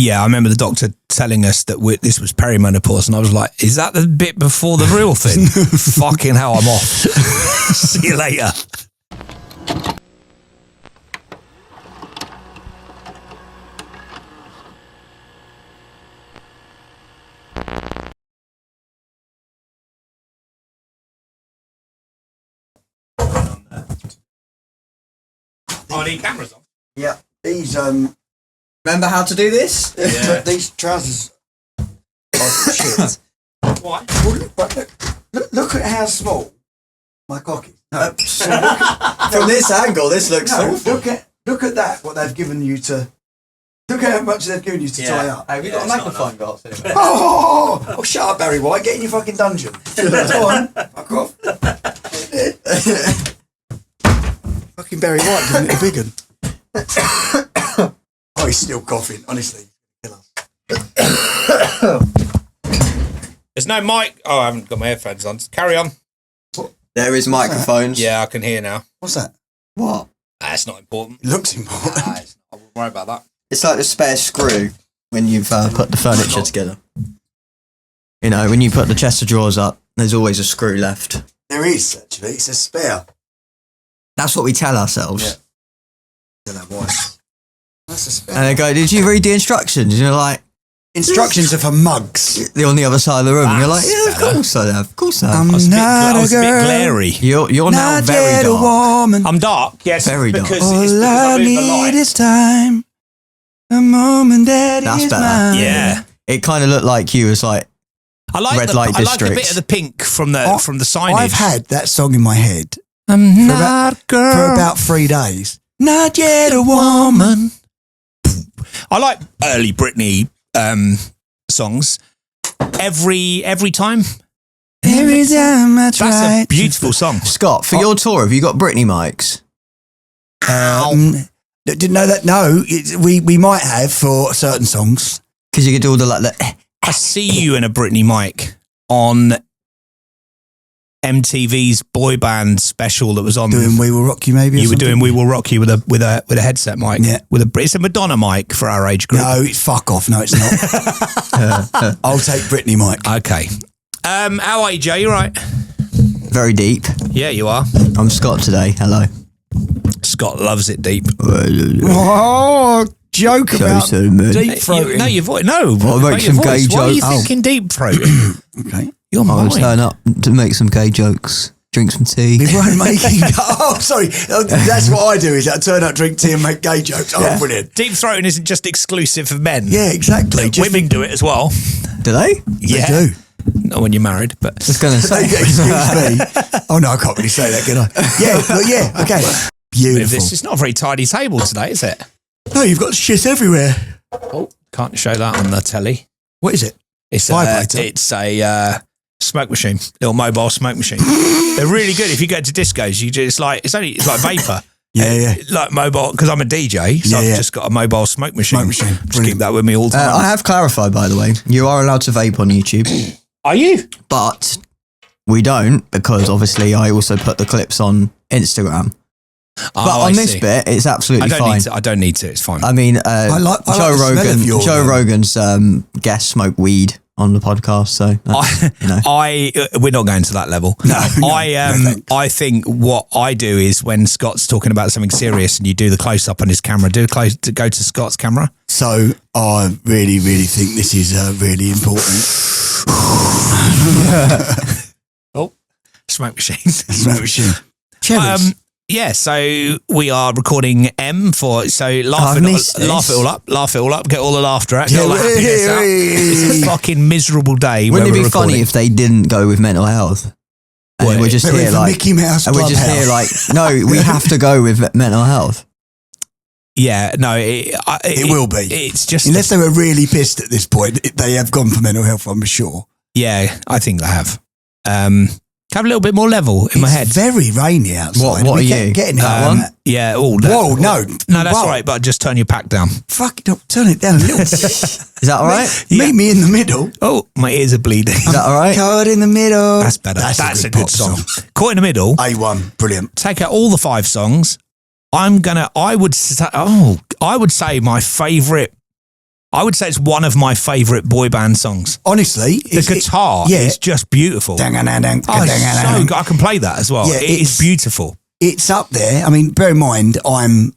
Yeah, I remember the doctor telling us that this was perimenopause, and I was like, is that the bit before the real thing? Fucking hell, I'm off. See you later. Oh, the camera's on. Yeah, these remember how to do this? Yeah. These trousers. Oh shit! Why? Well, look at how small my cock is. So from this angle, this looks awful. Look at that. What they've given you to. Look at how much they've given you to tie up. Have you got a magnifying glass anyway? Oh, shut up, Barry White. Get in your fucking dungeon. Go on. Fuck off. Fucking Barry White giving it a big one. Oh, he's still coughing, honestly. There's no mic. Oh, I haven't got my headphones on. Carry on. There is microphones. Yeah, I can hear now. What's that? What? That's not important. It looks important. I won't worry about that. It's like the spare screw when you've put the furniture together. You know, when you put the chest of drawers up, there's always a screw left. There is, actually. It's a spare. That's what we tell ourselves. Yeah. Don't know why. That's a spare. And they go, did you read the instructions? And you're like... Instructions are for mugs. They're on the other side of the room. And you're like, yeah, better. of course I have. Of course I have. I'm I was a not bit glary. You're now very dark. woman. I'm dark, yes. Very dark. Because All it's because I I move the need light. is time. A moment that That's is better. mine. Yeah. It kind of looked like you was like, I like Red the, light I like a bit districts. of the pink from the signage. I've had that song in my head I'm for not about, girl. for about 3 days. Not yet a woman. I like early Britney songs. Every time. Every time I That's try. a beautiful song. Scott, for your tour, have you got Britney mics? Didn't know that. No, we might have for certain songs. Because you could do all the like the... I see you in a Britney mic on MTV's boy band special that was on. Doing We Will Rock You, maybe. You were doing We Will Rock You with a headset mic. Yeah. It's a Madonna mic for our age group. No, it's fuck off. No, it's not. I'll take Britney mic. Okay. How are you, Joe? You right? Very deep. Yeah, you are. I'm Scott today. Hello. Scott loves it deep. Oh, joke about so mad. deep throating. No, your voice. No. I'll make about your some gay voice. Why are you joke. thinking deep throating? Okay. You're I was mine. turn up to make some gay jokes, drink some tea. We weren't making. Oh, sorry. That's what I do. Is I turn up, drink tea, and make gay jokes. Oh, brilliant. Deep throating isn't just exclusive for men. Yeah, exactly. Just Women do it as well. Do they? Yeah. They do. Not when you're married, but Just gonna say. Excuse me. Oh no, I can't really say that, can I? Yeah, but yeah. Okay. Beautiful. this is not a very tidy table today, is it? No, you've got shit everywhere. Oh, can't show that on the telly. What is it? It's Vibrator. it's a smoke machine, little mobile smoke machine. They're really good. If you go to discos, it's like vapor. Yeah. Like mobile, because I'm a DJ, so Yeah. I've just got a mobile smoke machine. Smoke machine. Just keep that with me all the time. I have clarified, by the way, you are allowed to vape on YouTube, Are you? but we don't because obviously I also put the clips on Instagram. But on this bit, it's absolutely fine. I don't need to. It's fine. I mean, I like the Joe smell Rogan. of your, Joe Rogan's guest smoked weed on the podcast, so we're not going to that level. No, I think what I do is when Scott's talking about something serious and you do the close up on his camera, go to Scott's camera. So I really, really think this is really important. Oh, smoke machine. Smoke machine. Cherries. Yeah, so we are recording M for laugh it all up, get all the laughter out, get all the happiness out. It's a fucking miserable day. Wouldn't it be funny if they didn't go with mental health? And we're just here like Mickey Mouse and we're just here like, no, we have to go with mental health. Yeah, no, it will be. It's just unless they were really pissed at this point, they have gone for mental health. I'm sure. Yeah, I think they have. Have a little bit more level in my head. It's very rainy outside. What are you? Getting That one? Yeah. Whoa, no. No, that's all right, but just turn your pack down. Fuck it up. Turn it down a little bit. Is that all right? Meet me in the middle. Oh, my ears are bleeding. Is that all right? Caught in the middle. That's better. That's a good pop song. Caught in the middle. A1. Brilliant. Take out all the 5 songs. I would say my favourite I would say it's one of my favourite boy band songs. Honestly, The guitar is just beautiful. Oh, it's so good. I can play that as well. Yeah, it is beautiful. It's up there. I mean, bear in mind, I'm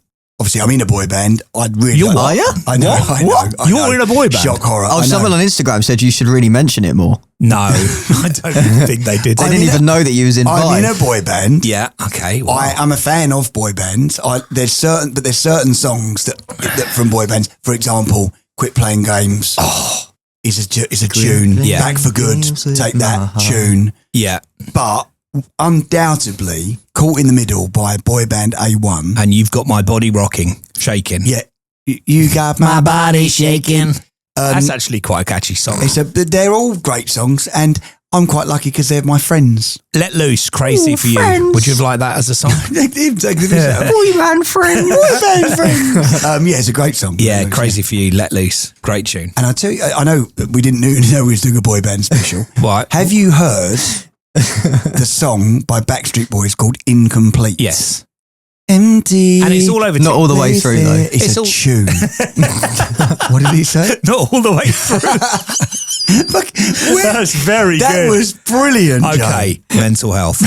in a boy band. I'd really. Are you? I know. What? I know. You're in a boy band? Shock horror. Oh, someone on Instagram said you should really mention it more. No, I don't think they did. They didn't even know that you was involved. I'm in a boy band. Yeah. Okay. Wow. I'm a fan of boy bands. There's certain songs that from boy bands. For example, "Quit Playing Games." Is a tune. Yeah. Back for Good. Take that tune. Yeah. But undoubtedly, Caught in the Middle by boy band A1. And You've Got My Body Rocking, Shaking. Yeah. You got my body shaking. That's actually quite a catchy song. They're all great songs, and I'm quite lucky because they're my friends. Let Loose, Crazy for You. friends. Would you have liked that as a song? Boy band friends. Yeah, it's a great song. Yeah, Crazy for You, Let Loose. Great tune. And I tell you, I know we didn't know we was doing a boy band special. What? Have you heard the song by Backstreet Boys called Incomplete? Yes. Empty. And it's all over. Not all the way through, though. It's a tune. What did he say? Not all the way through. That's very good. That was brilliant. Okay, mental health.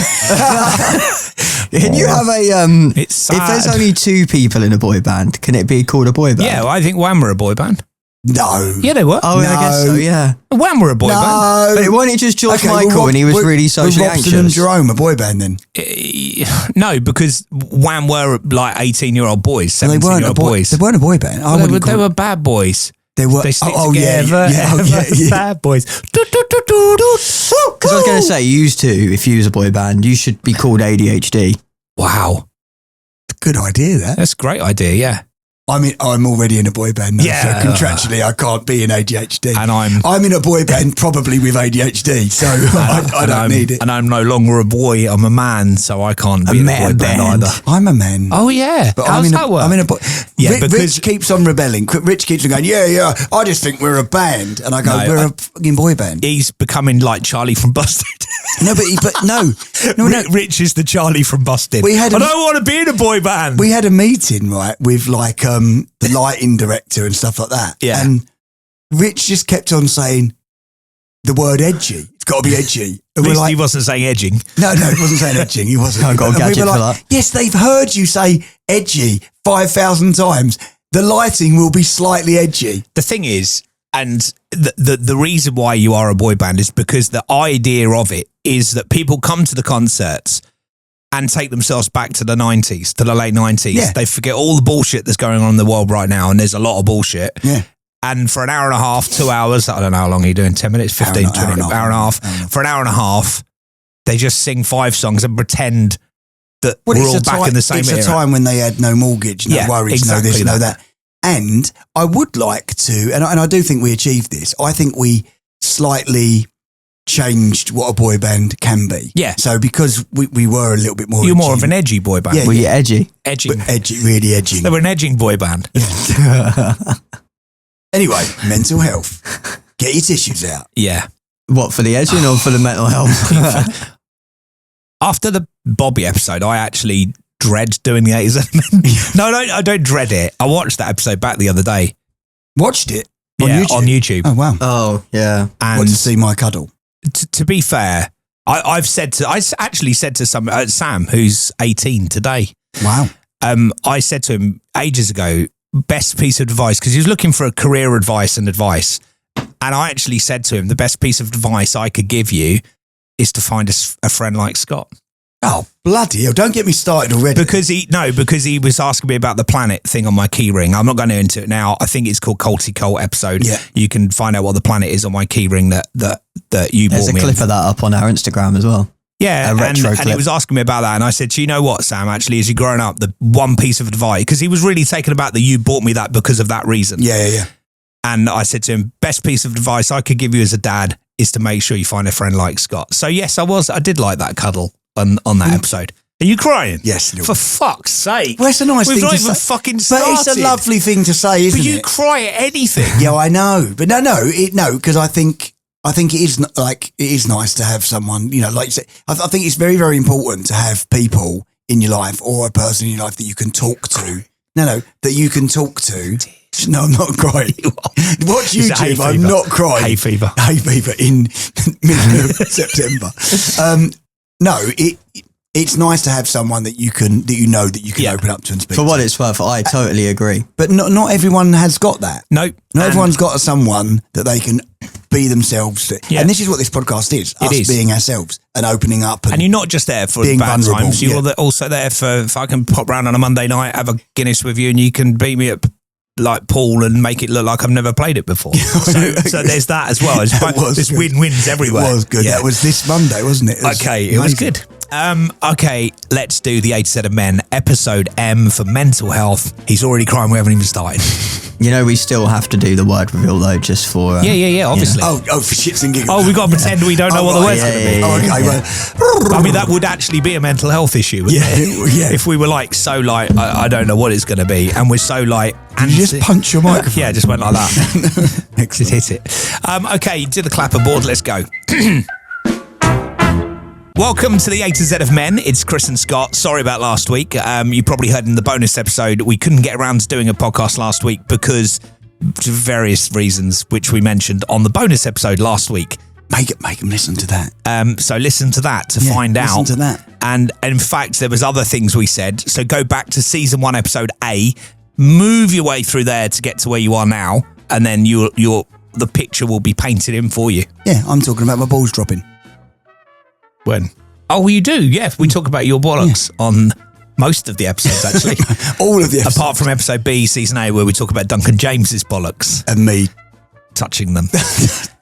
Can you have a It's sad. if there's only two people in a boy band, can it be called a boy band? Yeah, well, I think Wham were a boy band. No. Yeah, they were. Oh, I guess so, yeah. Wham were a boy band. No. But weren't it just George Okay, Michael well, and he was were- really socially were Robson and anxious? Jerome a boy band then? No, because Wham were like 18-year-old boys, They weren't a 17-year-old boy. boys. They weren't a boy band. They were bad boys. They were. They stick yeah, together. yeah. Bad boys. Because I was going to say, you used to, if you was a boy band, you should be called ADHD. Wow, Good idea. That. that's a great idea. Yeah, I mean, I'm already in a boy band now, Yeah. so contractually I can't be in ADHD. and I'm in a boy band probably with ADHD, so I don't need it. And I'm no longer a boy. I'm a man, so I can't be in a boy man band band. either. I'm a man. Oh yeah, But how's that work? I'm in a boy. Yeah, Rich because- keeps on rebelling. Rich keeps on going, yeah. I just think we're a band, and I go, No, we're a fucking boy band. He's becoming like Charlie from Busted. No, but no. Rich is the Charlie from Busted. I don't want to be in a boy band. We had a meeting, right, with like the lighting director and stuff like that. Yeah. And Rich just kept on saying the word edgy. It's got to be edgy. And At we're least like, he wasn't saying edging. no, he wasn't saying edging. He wasn't. I've got a And gadget were for like, that. yes, they've heard you say edgy 5,000 times. The lighting will be slightly edgy. The thing is, and the reason why you are a boy band is because the idea of it is that people come to the concerts and take themselves back to the 90s, to the late 90s. Yeah. They forget all the bullshit that's going on in the world right now, and there's a lot of bullshit. Yeah. And for an hour and a half, 2 hours, I don't know how long you're doing, 10 minutes, 15, 20, hour and a half. For an hour and a half, they just sing 5 songs and pretend that we're all back in the same It's era. a time when they had no mortgage, no Yeah, worries, exactly no this, no that. that. And I would like to, and I do think we achieved this. I think we slightly changed what a boy band can be. Yeah. So because we were a little bit more You're more edgy, of an edgy boy band. Yeah. Were you edgy? Edging. but edgy, really edgy. They were an edging boy band. Anyway, mental health. Get your tissues out. Yeah. What, for the edging or for the mental health? After the Bobby episode, I actually dread doing the 80s. No, I don't dread it. I watched that episode back the other day. Watched it on Yeah, YouTube. on YouTube. Oh wow! Oh, yeah. And Want to see my cuddle? to be fair, I actually said to Sam, who's 18 today. Wow. I said to him ages ago, best piece of advice, because he was looking for a career advice. And I actually said to him, the best piece of advice I could give you is to find a friend like Scott. Oh bloody hell! Don't get me started already. Because he was asking me about the planet thing on my key ring. I'm not going into it now. I think it's called Colty Colt episode. Yeah. You can find out what the planet is on my key ring that you There's bought a me. clip of that up on our Instagram as well. Yeah, A retro and he clip. was asking me about that, and I said, you know what, Sam, actually, as you're growing up, the one piece of advice, because he was really taken aback that you bought me that because of that reason. Yeah. And I said to him, best piece of advice I could give you as a dad is to make sure you find a friend like Scott. So yes, I did like that cuddle on that episode. Are you crying? Yes. Lil. For fuck's sake. Well, it's a nice We've thing not to even say. fucking But started. it's a lovely thing to say, isn't But you it? cry at anything. Yeah, I know. But no, because I think it is nice to have someone, like you said. I think it's very, very important to have people in your life or a person in your life that you can talk to. No, that you can talk to No, I'm not crying. Watch Is it hay YouTube. I'm fever? not crying. Hay fever. Hay fever in middle of September. No, it's nice to have someone that you can open up to and speak For what to. it's worth, I totally agree. But not everyone has got that. Nope. Not everyone's got someone that they can be themselves. Yeah. And this is what this podcast is. It Us is. being ourselves and opening up. And you're not just there for the being bad vulnerable, times. You're yeah. also there for if I can pop round on a Monday night, have a Guinness with you, and you can beat me up like Paul and make it look like I've never played it before. So there's that as well. There's good. win-wins everywhere. It was good. Yeah. That was this Monday, wasn't it? It was good. Okay, let's do the A to Z of Men, episode M for mental health. He's already crying, we haven't even started. You know, we still have to do the word reveal though, just for Yeah, obviously. Oh, for shits and giggles. Oh, we've got to pretend we don't know what the word's going to be. Oh, okay. Well, I mean, that would actually be a mental health issue, wouldn't it? Yeah. If we were like, so like, I don't know what it's going to be, and we're so like... Did you just punch your microphone? Yeah, just went like that. Just hit it. Okay, to the clapperboard, let's go. Welcome to the A to Z of Men. It's Chris and Scott. Sorry about last week. You probably heard in the bonus episode, we couldn't get around to doing a podcast last week because of various reasons, which we mentioned on the bonus episode last week. Make them listen to that. So listen to that to find out. Listen to that. And in fact, there was other things we said. So go back to season 1, episode A, move your way through there to get to where you are now, and then the picture will be painted in for you. Yeah, I'm talking about my balls dropping. When? Oh, you do? Yeah, we talk about your bollocks on most of the episodes, actually. All of the episodes. Apart from episode B, season A, where we talk about Duncan James's bollocks. And me. Touching them.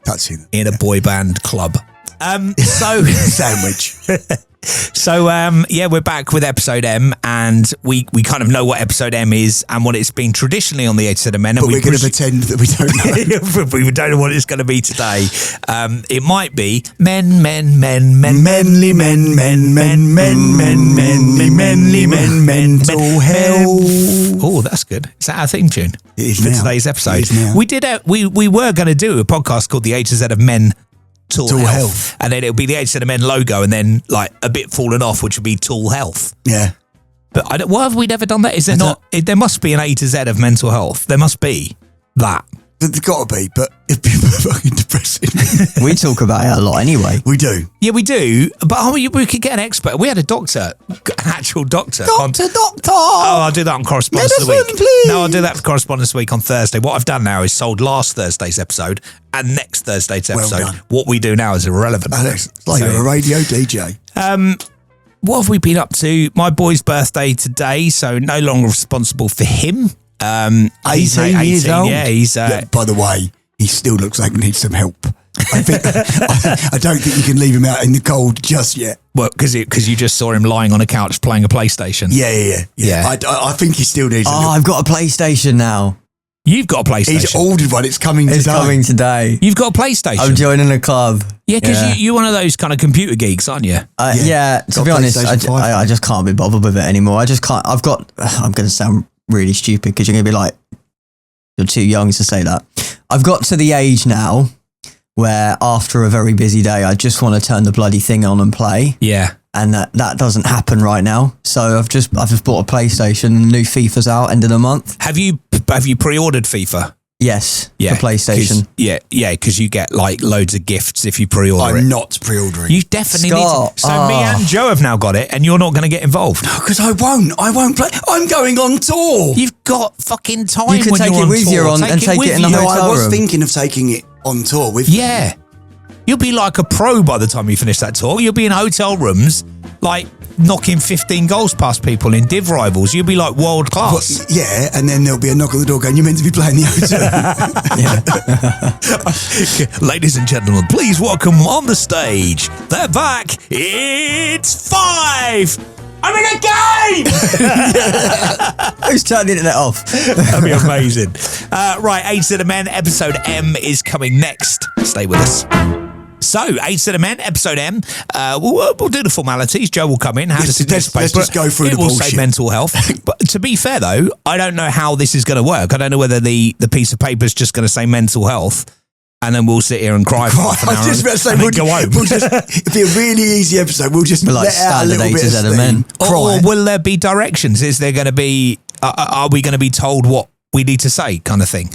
Touching them. In a boy band club. So... Sandwich. So, we're back with episode M, and we kind of know what episode M is and what it's been traditionally on the A to Z of Men. But we're going to pretend that we don't know. We don't know what it's going to be today. It might be men, menly men, menly men, mental health. Oh, that's good. Is that our theme tune It is for now. today's episode? It is now. We did. We were going to do a podcast called the A to Z of Men. Tool health. And then it'll be the A to Z of Men logo, and then like a bit fallen off, which would be Tool Health. Yeah. But why have we never done that? Is there not? There must be an A to Z of mental health. There must be that. There's got to be, but it'd be fucking depressing. we talk about it a lot anyway. We do. Yeah, we do. But we could get an expert. We had a doctor, an actual doctor. Doctor. Oh, I'll do that on Correspondence of the Medicine, Week. please. No, I'll do that for Correspondence Week on Thursday. What I've done now is sold last Thursday's episode and next Thursday's episode. done. What we do now is irrelevant. It's like you're a radio DJ. What have we been up to? My boy's birthday today, so no longer responsible for him. 18 years old. Yeah, he's... by the way, he still looks like he needs some help. I think I don't think you can leave him out in the cold just yet. Well, because you just saw him lying on a couch playing a PlayStation. Yeah. I think he still needs. I've got a PlayStation now. You've got a PlayStation. He's ordered one. It's coming today. It's coming today. You've got a PlayStation. I'm joining a club. Yeah, because you're one of those kind of computer geeks, aren't you? Yeah. To Got be honest, PlayStation 5. I just can't be bothered with it anymore. I just can't. I'm going to sound really stupid because you're going to be like, you're too young to say that. I've got to the age now where after a very busy day, I just want to turn the bloody thing on and play. Yeah. And that doesn't happen right now. So I've just bought a PlayStation. New FIFA's out end of the month. Have you pre-ordered FIFA? Yes. Yeah. For PlayStation. Because you get like loads of gifts if you pre-order it. I'm not pre-ordering. You definitely Scott, need to. So me and Joe have now got it, and you're not going to get involved. No, because I won't play. I'm going on tour. You've got fucking time. You could when take you're it on with tour. you and take with it in the you. No, I hotel was room. thinking of taking it on tour with. Yeah. You'll be like a pro by the time you finish that tour. You'll be in hotel rooms, like knocking 15 goals past people in div rivals. You'll be like world class. Yeah, and then there'll be a knock on the door going, you're meant to be playing the hotel. Ladies and gentlemen, please welcome on the stage. They're back. It's 5. I'm in a game! Who's turned the internet off? That'd be amazing. Right, A to Z of Men, episode M is coming next. Stay with us. So, A to Z of Men, episode M. We'll do the formalities. Joe will come in, have a signature let's paper. just go through it the will bullshit. say mental health. But to be fair, though, I don't know how this is going to work. I don't know whether the piece of paper is just going to say mental health, and then we'll sit here and cry for half an I hour was just about to say, and then go home. it'll be a really easy episode. We'll just Like let out a standard little bit A to of Z of steam, Men. cry. Or will there be directions? Is there going to be? Are we going to be told what we need to say, kind of thing?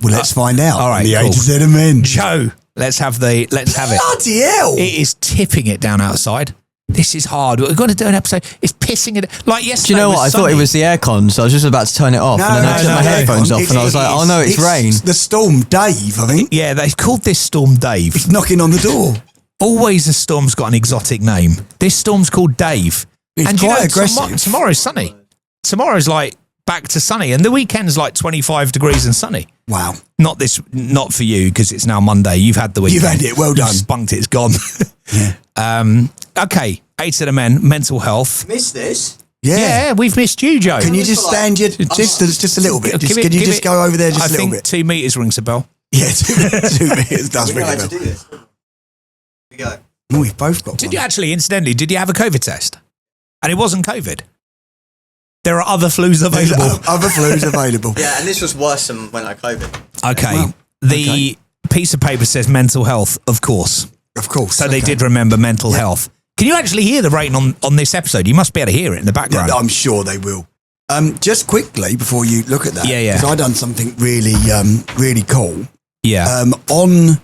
Well, let's find out. All right, The cool. A to Z of men. Joe, let's have it. Bloody hell. It is tipping it down outside. This is hard. We've got to do an episode. It's pissing it. Like yesterday. Do you know what? I was thought it sunny. was the aircon, so I was just about to turn it off, and then I took my headphones off, and I was like, "Oh no, it's rain." The storm Dave, I think. Yeah, they called this storm Dave. He's knocking on the door. Always a storm's got an exotic name. This storm's called Dave. It's and quite aggressive. Tomorrow's sunny. Tomorrow's like back to sunny, and the weekend's like 25 degrees and sunny. Wow. Not for you, because it's now Monday. You've had the weekend. You've had it. Well done. You've spunked it. It's gone. Yeah. Okay. 8 to the men. Mental health. Missed this? Yeah, we've missed you, Joe. Can you just stand your just a little bit? Give Can you just go over there just a little I bit? think 2 meters rings a bell. Yeah, 2 meters does ring a bell. do this. Here we go. Oh, we've both got Did one. you actually, incidentally, did you have a COVID test? And it wasn't COVID. There are other flus There's available. other flus available. Yeah, and this was worse than when I COVID. Okay. Well, the piece of paper says mental health, of course. Of course. So they did remember mental health. Can you actually hear the rain on this episode? You must be able to hear it in the background. I'm sure they will. Just quickly before you look at that, Yeah. because I done something really, really cool. Yeah. On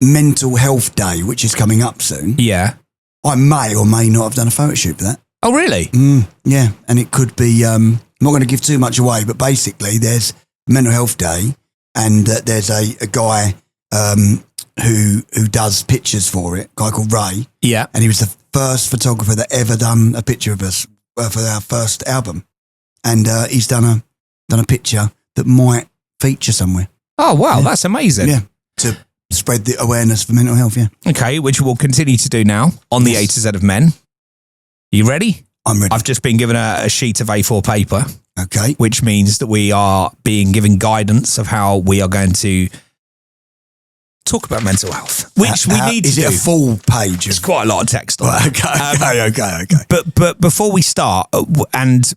Mental Health Day, which is coming up soon, Yeah. I may or may not have done a photo shoot for that. Oh, really? Yeah, and it could be. I'm not going to give too much away, but basically, there's Mental Health Day, and there's a guy who does pictures for it, a guy called Ray. Yeah. And he was the first photographer that ever done a picture of us for our first album. And he's done a picture that might feature somewhere. Oh, wow. That's amazing. Yeah, to spread the awareness for mental health, yeah. Okay, which we'll continue to do now on the A to Z of men. You ready? I'm ready. I've just been given a sheet of A4 paper, Okay. which means that we are being given guidance of how we are going to talk about mental health, which we need to Is do. it a full page? It's quite a lot of text on it. Okay. But before we start, and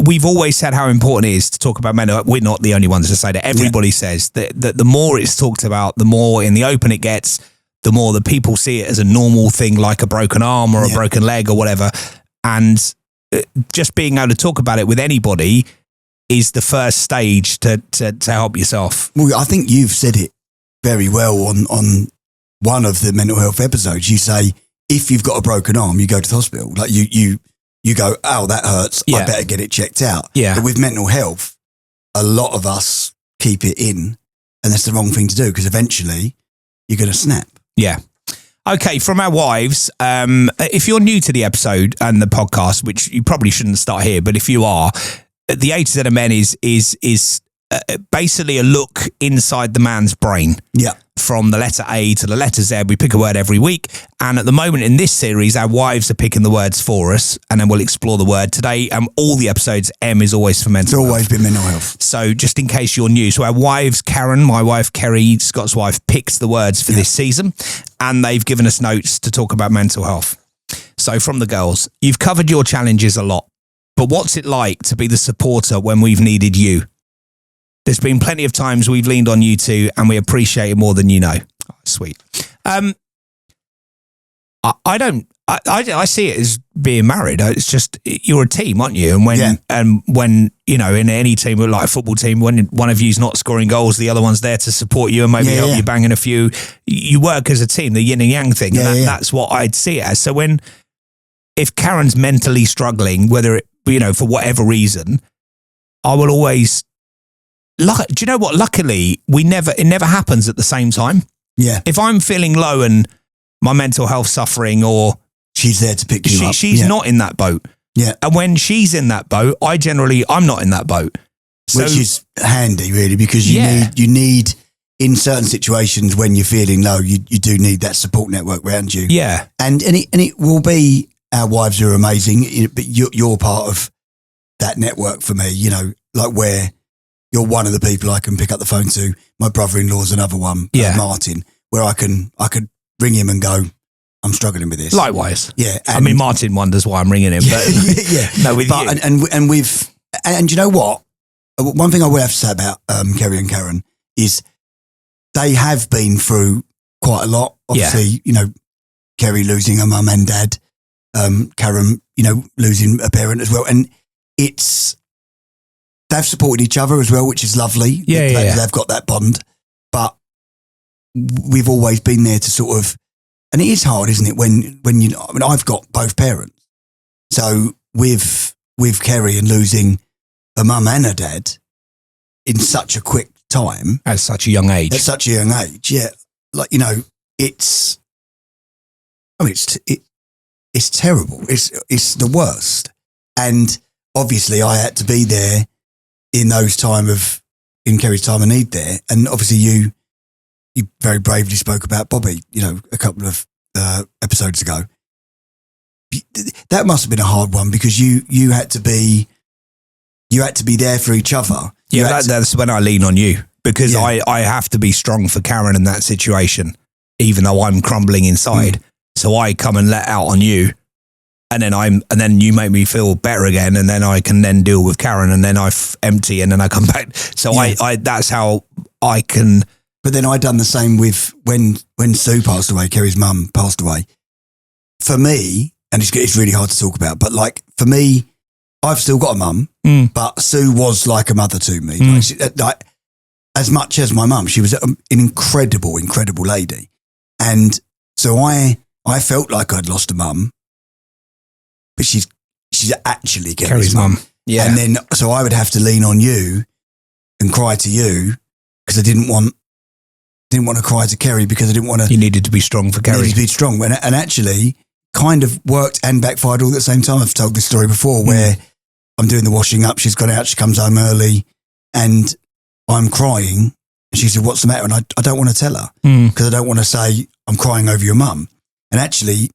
we've always said how important it is to talk about mental health. We're not the only ones to say that. Everybody says that the more it's talked about, the more in the open it gets, the more that people see it as a normal thing, like a broken arm or a broken leg or whatever. And just being able to talk about it with anybody is the first stage to help yourself. Well, I think you've said it very well on one of the mental health episodes. You say, if you've got a broken arm, you go to the hospital. Like you go, oh, that hurts. Yeah. I better get it checked out. Yeah. But with mental health, a lot of us keep it in, and that's the wrong thing to do, because eventually you're going to snap. Yeah. Okay, from our wives, if you're new to the episode and the podcast, which you probably shouldn't start here, but if you are, the A to Z of Men is basically a look inside the man's brain. Yeah. From the letter A to the letter Z. We pick a word every week. And at the moment in this series, our wives are picking the words for us, and then we'll explore the word. Today, all the episodes, M is always for mental It's health. always been mental health. So just in case you're new, so our wives, Karen, my wife, Kerry, Scott's wife, picked the words for this season, and they've given us notes to talk about mental health. So from the girls, you've covered your challenges a lot, but what's it like to be the supporter when we've needed you? There's been plenty of times we've leaned on you two, and we appreciate it more than you know. Oh, sweet. I see it as being married. It's just, you're a team, aren't you? And when you know, in any team, like a football team, when one of you's not scoring goals, the other one's there to support you and maybe help you banging a few. You work as a team, the yin and yang thing. And that's what I'd see it as. So if Karen's mentally struggling, whether it, for whatever reason, I will always, do you know what? Luckily, it never happens at the same time. Yeah. If I'm feeling low and my mental health suffering, or she's there to pick you up. She's not in that boat. Yeah. And when she's in that boat, I'm not in that boat. So, which is handy, really, because you need in certain situations when you're feeling low, you do need that support network around you. Yeah. And it will be, our wives are amazing, but you're part of that network for me, like where you're one of the people I can pick up the phone to. My brother-in-law's another one, Martin, where I could ring him and go, I'm struggling with this. Likewise. Yeah. Martin wonders why I'm ringing him, but no, with you. And you know what? One thing I will have to say about Kerry and Karen is they have been through quite a lot. Obviously, Kerry losing her mum and dad, Karen, losing a parent as well. And they've supported each other as well, which is lovely. Yeah. They've got that bond, but we've always been there to sort of, and it is hard, isn't it? When I mean, I've got both parents, so with Kerry and losing a mum and a dad in such a quick time, at such a young age, yeah, like, you know, it's terrible. It's the worst, and obviously I had to be there in Kerry's time of need there, and obviously you very bravely spoke about Bobby, you know, a couple of episodes ago. That must have been a hard one because you had to be there for each other. Yeah, that's when I lean on you, because I have to be strong for Karen in that situation, even though I'm crumbling inside. So I come and let out on you, and then you make me feel better again, and then I can then deal with Karen, and then I empty, and then I come back. So I that's how I can. But then I done the same with when Sue passed away, Kerry's mum passed away. For me, and it's really hard to talk about, but like for me, I've still got a mum, but Sue was like a mother to me. Like as much as my mum, she was an incredible lady. And so I felt like I'd lost a mum, but she's actually Kerry's mum. Yeah. And then, so I would have to lean on you and cry to you because I didn't want to cry to Kerry because I didn't want to. You needed to be strong for Kerry. Needed to be strong. And actually kind of worked and backfired all at the same time. I've told this story before where I'm doing the washing up. She's gone out. She comes home early and I'm crying. And she said, "What's the matter?" And I don't want to tell her because I don't want to say I'm crying over your mum. And actually,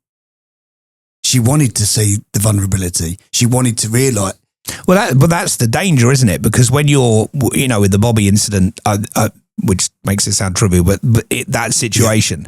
she wanted to see the vulnerability. She wanted to realise. Well, that's the danger, isn't it? Because when you're, you know, with the Bobby incident, which makes it sound trivial, but that situation,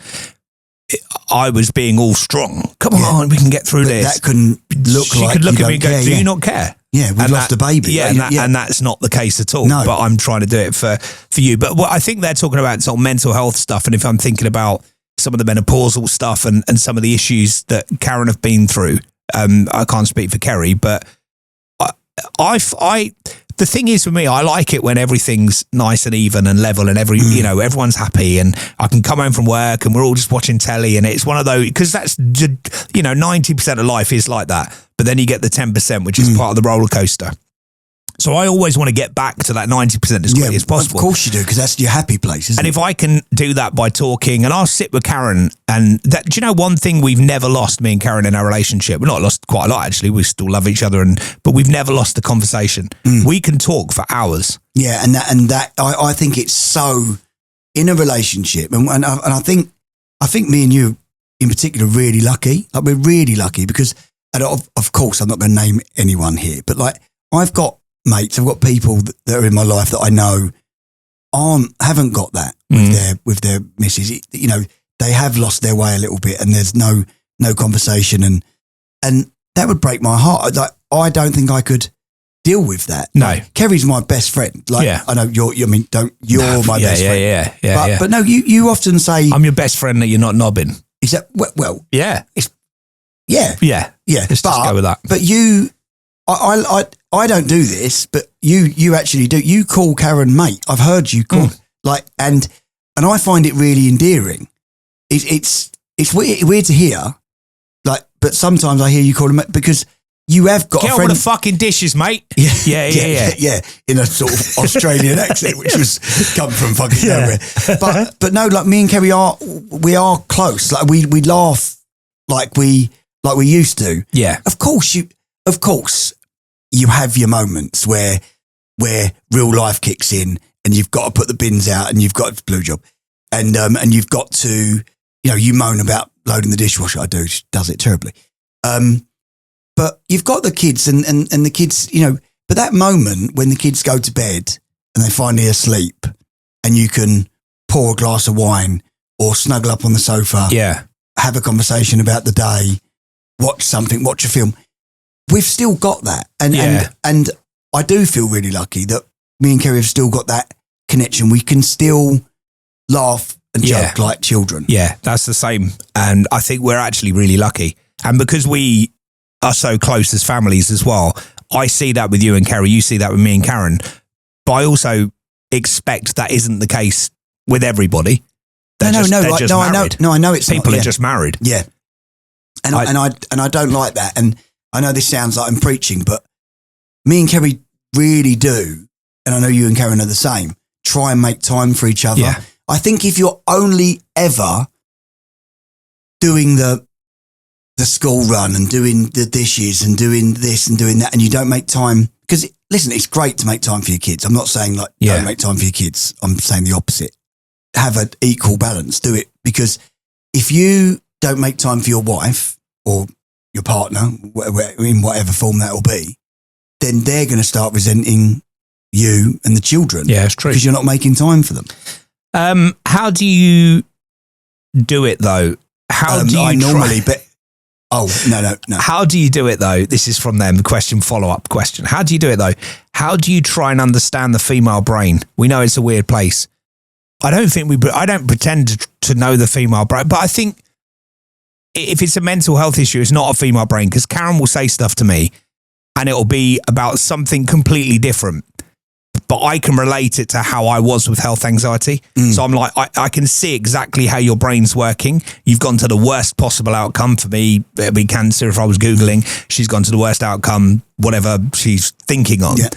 I was being all strong. Come on, we can get through this. That couldn't look she like could look you at me and don't go, care, "Do you not care?" Yeah, we've lost a baby. Yeah, and that's not the case at all. No. But I'm trying to do it for you. But what I think they're talking about sort of mental health stuff, and if I'm thinking about some of the menopausal stuff and some of the issues that Karen have been through, I can't speak for Kerry, but I the thing is for me, I like it when everything's nice and even and level and you know, everyone's happy and I can come home from work and we're all just watching telly and it's one of those, because that's, you know, 90% of life is like that. But then you get the 10%, which is part of the roller coaster. So I always want to get back to that 90% as quickly as possible. Of course you do, because that's your happy place, isn't it? And if I can do that by talking, and I'll sit with Karen, and that, do you know one thing we've never lost, me and Karen, in our relationship? We've not lost quite a lot, actually. We still love each other, but we've never lost the conversation. We can talk for hours. Yeah, and that I think it's so in a relationship, and I think me and you in particular are really lucky. Like we're really lucky because, and of course, I'm not going to name anyone here, but like I've got mates, I've got people that are in my life that I know haven't got that with their missus. You know, they have lost their way a little bit, and there's no conversation, and that would break my heart. Like I don't think I could deal with that. No, like, Kerry's my best friend. Like I know you're my best friend. Yeah. But no, you often say I'm your best friend that you're not knobbing. Is that well? Yeah, yeah. Let's just go with that. But you. I don't do this, but you actually do. You call Karen mate. I've heard you call like, and I find it really endearing. It's weird to hear, like, but sometimes I hear you call him mate because you have got Get a friend. on with the fucking dishes, mate. Yeah. In a sort of Australian accent, which was come from fucking nowhere. But no, like me and Kerry we are close. Like we laugh like we used to. Yeah. Of course you have your moments where real life kicks in and you've got to put the bins out and you've got blue job and you've got to, you know, you moan about loading the dishwasher. I do. She does it terribly. But you've got the kids and the kids, you know, but that moment when the kids go to bed and they're finally asleep and you can pour a glass of wine or snuggle up on the sofa, have a conversation about the day, watch a film. We've still got that. And I do feel really lucky that me and Kerry have still got that connection. We can still laugh and joke like children. Yeah, that's the same. And I think we're actually really lucky. And because we are so close as families as well, I see that with you and Kerry, you see that with me and Karen. But I also expect that isn't the case with everybody. They're No, just I know it's people not, are just married. Yeah, and I don't like that. And I know this sounds like I'm preaching, but me and Kerry really do, and I know you and Karen are the same. Try and make time for each other. Yeah. I think if you're only ever doing the school run and doing the dishes and doing this and doing that, and you don't make time, because listen, it's great to make time for your kids. I'm not saying like don't make time for your kids. I'm saying the opposite. Have an equal balance. Do it, because if you don't make time for your wife or your partner, in whatever form that will be, then they're going to start resenting you and the children. Yeah, it's true. Because you're not making time for them. How do you do it though? How do you normally? But no. How do you do it though? This is from them. The follow-up question. How do you do it though? How do you try and understand the female brain? We know it's a weird place. I don't pretend to know the female brain, but I think if it's a mental health issue, it's not a female brain, because Karen will say stuff to me and it'll be about something completely different, but I can relate it to how I was with health anxiety. So I'm like, I can see exactly how your brain's working. You've gone to the worst possible outcome. For me, it'd be cancer. If I was Googling, she's gone to the worst outcome, whatever she's thinking on. Yeah.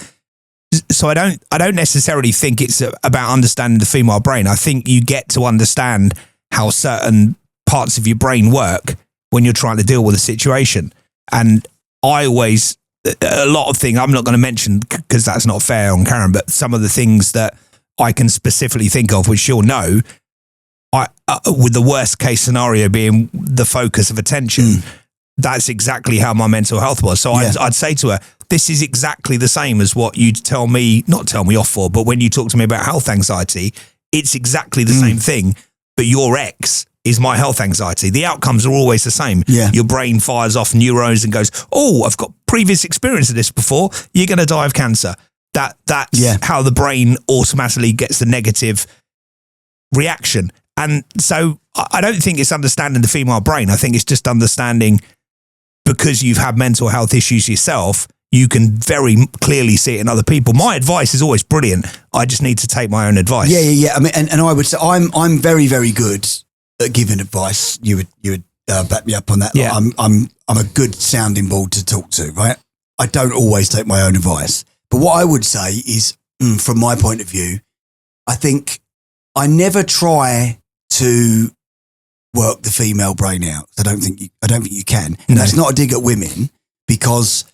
So I don't necessarily think it's about understanding the female brain. I think you get to understand how certain parts of your brain work when you're trying to deal with a situation. And a lot of things I'm not going to mention because that's not fair on Karen, but some of the things that I can specifically think of, which she'll know, with the worst case scenario being the focus of attention, that's exactly how my mental health was. So I'd say to her, this is exactly the same as what you'd not tell me off for, but when you talk to me about health anxiety, it's exactly the same thing, but your ex is my health anxiety. The outcomes are always the same. Yeah. Your brain fires off neurons and goes, oh, I've got previous experience of this before. You're going to die of cancer. That's how the brain automatically gets the negative reaction. And so I don't think it's understanding the female brain. I think it's just understanding, because you've had mental health issues yourself, you can very clearly see it in other people. My advice is always brilliant. I just need to take my own advice. Yeah. I mean, and I would say I'm very, very good at giving advice. You would back me up on that. Yeah. I'm a good sounding board to talk to, right? I don't always take my own advice. But what I would say is, from my point of view, I think I never try to work the female brain out. I don't think you can. And that's not a dig at women, because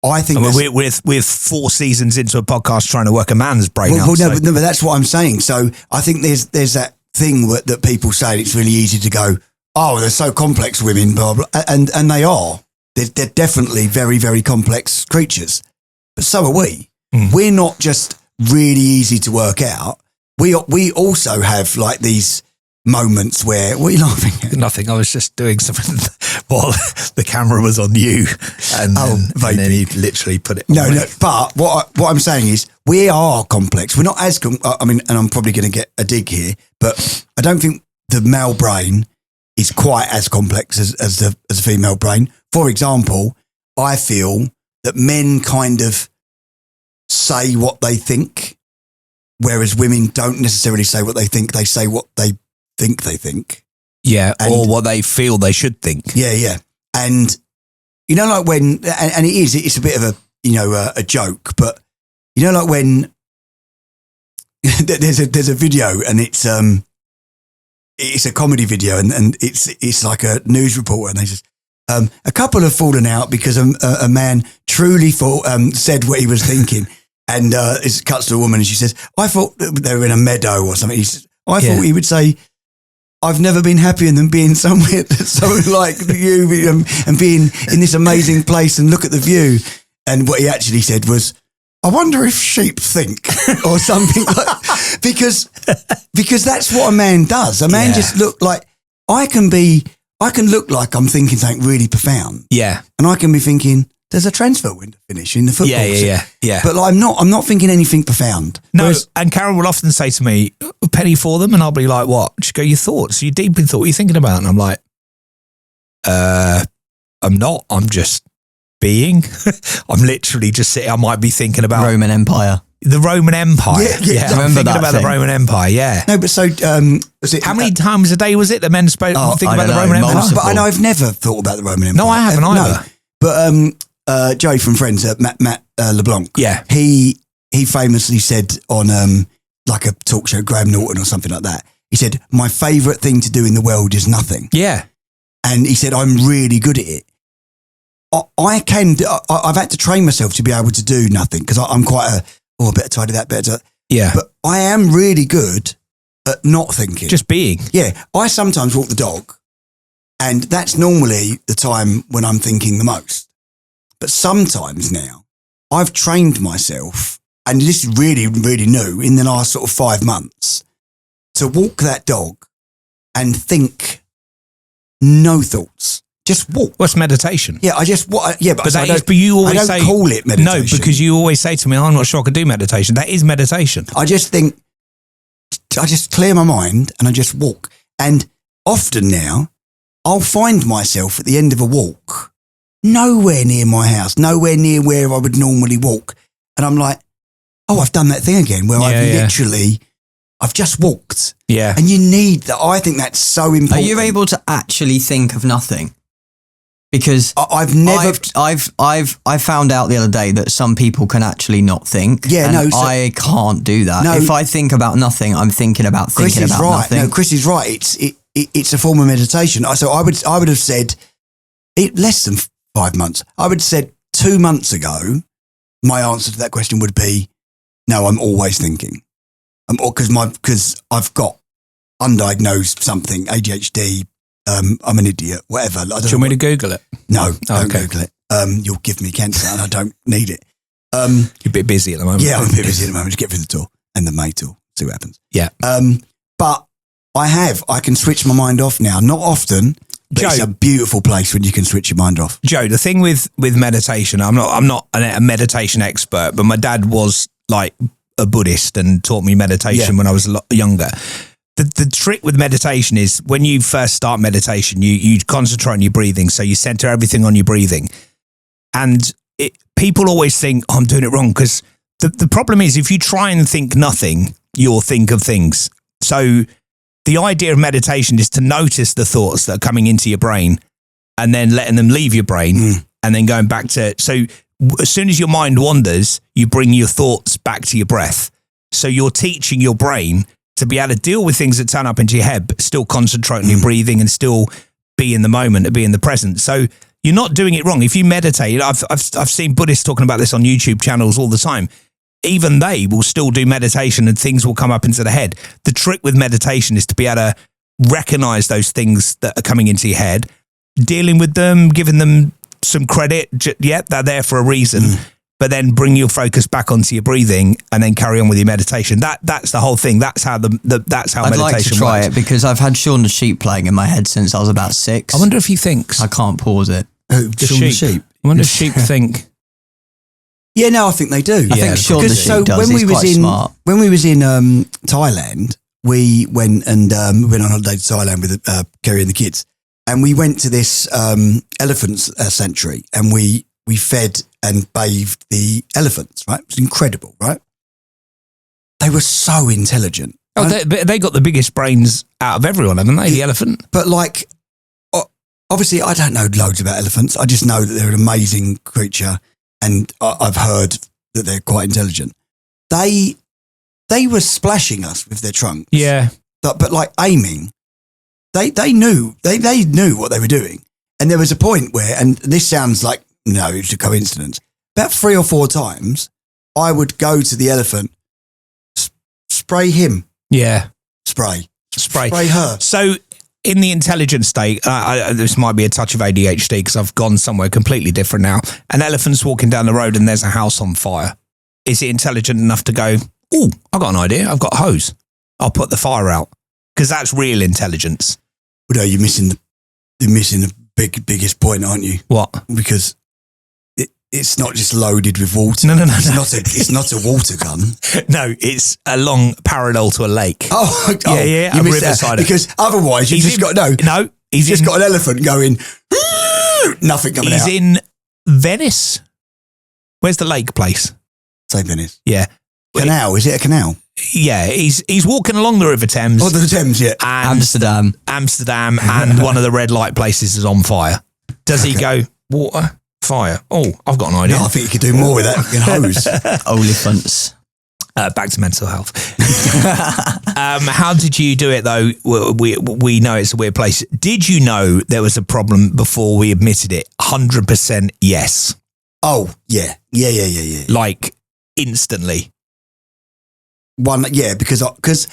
I think we're 4 seasons into a podcast trying to work a man's brain out. But that's what I'm saying. So I think there's that thing that people say, it's really easy to go, oh, they're so complex, women, blah, blah, and they are. They're definitely very, very complex creatures. But so are we. We're not just really easy to work out. We also have like these moments where, what are you laughing at? Nothing. I was just doing something while the camera was on you, and then he literally put it. No. But what I'm saying is, we are complex. We're not as. I mean, and I'm probably going to get a dig here, but I don't think the male brain is quite as complex as the female brain. For example, I feel that men kind of say what they think, whereas women don't necessarily say what they think. They say what they think they think. Yeah, or what they feel they should think. Yeah. And, like when, and it's a bit of a joke, but, like when there's a video, and it's a comedy video, and it's like a news reporter, and they just, a couple have fallen out because a man truly said what he was thinking. And it cuts to a woman, and she says, I thought they were in a meadow or something. I thought he would say, I've never been happier than being somewhere so like you, and being in this amazing place and look at the view. And what he actually said was, I wonder if sheep think, or something like, because that's what a man does. A man just look like, I can look like I'm thinking something really profound. Yeah. And I can be thinking, there's a transfer window finish in the football. Yeah. But like, I'm not thinking anything profound. No, and Karen will often say to me, a penny for them, and I'll be like, what? She'll go, your thoughts? Are you deep in thought? What are you thinking about? And I'm like, I'm not. I'm just being. I'm literally just sitting. I might be thinking about Roman Empire. The Roman Empire. Yeah, I'm remember thinking that about thing. the Roman Empire. Yeah. No, but so was it? How many times a day was it that men spoke? Think I about the don't Roman know, Empire. multiple. But I know I've never thought about the Roman Empire. No, I haven't either. But Joey from Friends, Matt LeBlanc. Yeah. He famously said on like a talk show, Graham Norton or something like that. He said, "My favourite thing to do in the world is nothing." Yeah. And he said, "I'm really good at it." I've had to train myself to be able to do nothing because I'm quite I better tidy that, better. Yeah. But I am really good at not thinking. Just being. Yeah. I sometimes walk the dog and that's normally the time when I'm thinking the most. But sometimes now I've trained myself, and this is really, really new in the last sort of 5 months, to walk that dog and think no thoughts. Just walk. What's meditation? Yeah, I just yeah, but But you always I don't say call it meditation. No, because you always say to me, "I'm not sure I could do meditation." That is meditation. I just think I just clear my mind and I just walk. And often now I'll find myself at the end of a walk, nowhere near my house, nowhere near where I would normally walk, and I'm like, "Oh, I've done that thing again," where I've just walked. Yeah. And you need that. I think that's so important. Are you able to actually think of nothing? Because I've never. I found out the other day that some people can actually not think. Yeah, and no, so- I can't do that. No. If I think about nothing, I'm thinking about Chris is right. nothing. No, Chris is right. It's a form of meditation. So I would have said less than 5 months. I would have said 2 months ago. My answer to that question would be, no, I'm always thinking. Because I've got undiagnosed something, ADHD. I'm an idiot. Whatever. Do you want me to Google it? No, don't okay. Google it. You'll give me cancer, and I don't need it. You're a bit busy at the moment. Yeah, I'm a bit busy at the moment. Just get through the door and the May tour. See what happens. Yeah. But I can switch my mind off now. Not often, but Joe, it's a beautiful place when you can switch your mind off. Joe, the thing with meditation, I'm not a meditation expert, but my dad was like a Buddhist and taught me meditation when I was a lot younger. The trick with meditation is when you first start meditation, you concentrate on your breathing. So you center everything on your breathing. And people always think, I'm doing it wrong. Because the problem is if you try and think nothing, you'll think of things. So the idea of meditation is to notice the thoughts that are coming into your brain and then letting them leave your brain and then going back to... So as soon as your mind wanders, you bring your thoughts back to your breath. So you're teaching your brain to be able to deal with things that turn up into your head, but still concentrate on your breathing and still be in the moment and be in the present. So you're not doing it wrong. If you meditate, I've seen Buddhists talking about this on YouTube channels all the time. Even they will still do meditation and things will come up into the head. The trick with meditation is to be able to recognize those things that are coming into your head, dealing with them, giving them some credit. Yeah, they're there for a reason. But then bring your focus back onto your breathing and then carry on with your meditation. That's the whole thing. That's how that's how I'd meditation like to try works. it because I've had Shaun the Sheep playing in my head since I was about 6. I wonder if he thinks. I can't pause it. Who? The Shaun the sheep. Sheep. I wonder if sheep think. Yeah, no, I think they do. I think Shaun the Because Sheep does. He's quite smart. When we was in Thailand, we went and we went on holiday to Thailand with Kerry and the kids, and we went to this elephant sanctuary, and we fed and bathed the elephants. Right, it was incredible. Right, they were so intelligent. Oh, right? they got the biggest brains out of everyone, haven't they? The elephant. But like, obviously, I don't know loads about elephants. I just know that they're an amazing creature, and I've heard that they're quite intelligent. They were splashing us with their trunks. Yeah. But like aiming, they knew what they were doing. And there was a point where, and this sounds like, no, it's a coincidence. About 3 or 4 times, I would go to the elephant, spray him, Yeah. spray Spray. her. So in the intelligent state, this might be a touch of ADHD because I've gone somewhere completely different now. An elephant's walking down the road and there's a house on fire. Is it intelligent enough to go, oh, I've got an idea. I've got a hose. I'll put the fire out. Because that's real intelligence. Well, no, you're missing the biggest point, aren't you? What? Because it's not just loaded with water. No. It's not a water gun. No, it's along parallel to a lake. Oh, yeah, you a missed that. riverside. Because otherwise you've just got he's just got an elephant going, nothing coming out. He's in Venice. Where's the lake place? Say Venice. Yeah. canal. Is it a canal? Yeah, he's walking along the River Thames. Oh, the Thames, yeah. And Amsterdam, and one of the red light places is on fire. Does he go, water, fire? Oh, I've got an idea. No, I think you could do more with that fucking hose. Oliphants. Back to mental health. How did you do it though? We know it's a weird place. Did you know there was a problem before we admitted it? 100% yes. Oh, yeah. Like instantly. Because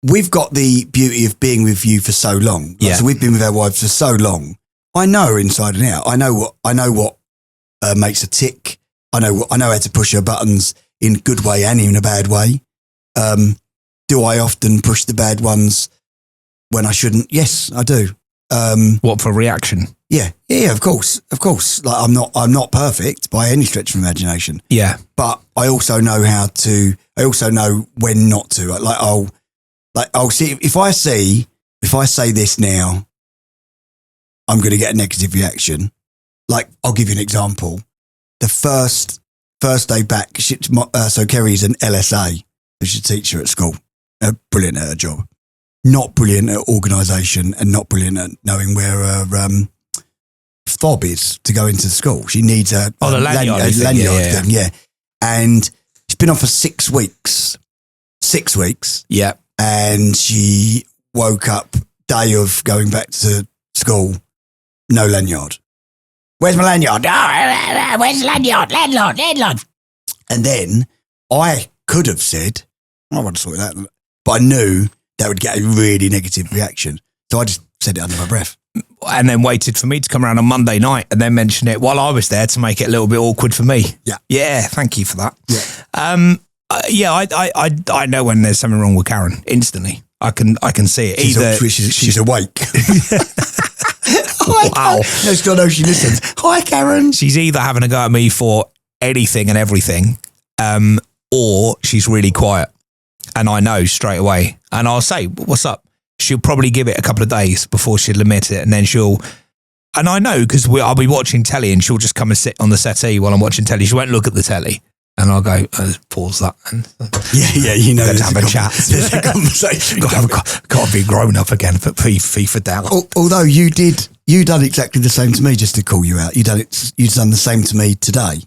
we've got the beauty of being with you for so long. Like, so we've been with our wives for so long. I know her inside and out. I know what makes her tick. I know how to push her buttons in a good way and in a bad way. Do I often push the bad ones when I shouldn't? Yes, I do. What for reaction? Yeah, of course. Like I'm not perfect by any stretch of imagination. Yeah. But I also know I also know when not to. I'll see if I say this now, I'm going to get a negative reaction. Like, I'll give you an example. The first day back, so Kerry's an LSA, she's a teacher at school. Brilliant at her job. Not brilliant at organisation and not brilliant at knowing where her fob is to go into school. She needs a lanyard thing, yeah. And she's been on for 6 weeks. 6 weeks. Yeah. And she woke up day of going back to school, no lanyard. Where's my lanyard? Oh, where's the lanyard? Landlord. And then I could have said, I want to sort that, but I knew that would get a really negative reaction. So I just said it under my breath. And then waited for me to come around on Monday night and then mention it while I was there to make it a little bit awkward for me. Yeah. Yeah, thank you for that. Yeah. I know when there's something wrong with Karen instantly. I can see it. She's awake. Wow. No, God knows she listens. Hi, Karen. She's either having a go at me for anything and everything, or she's really quiet. And I know straight away. And I'll say, what's up? She'll probably give it a couple of days before she'll admit it. And then and I know because I'll be watching telly and she'll just come and sit on the settee while I'm watching telly. She won't look at the telly. And I'll go, pause that. And yeah, you know. Got to have a chat. There's a conversation. Got to be grown up again for FIFA down. Although you done exactly the same to me, just to call you out. You've done the same to me today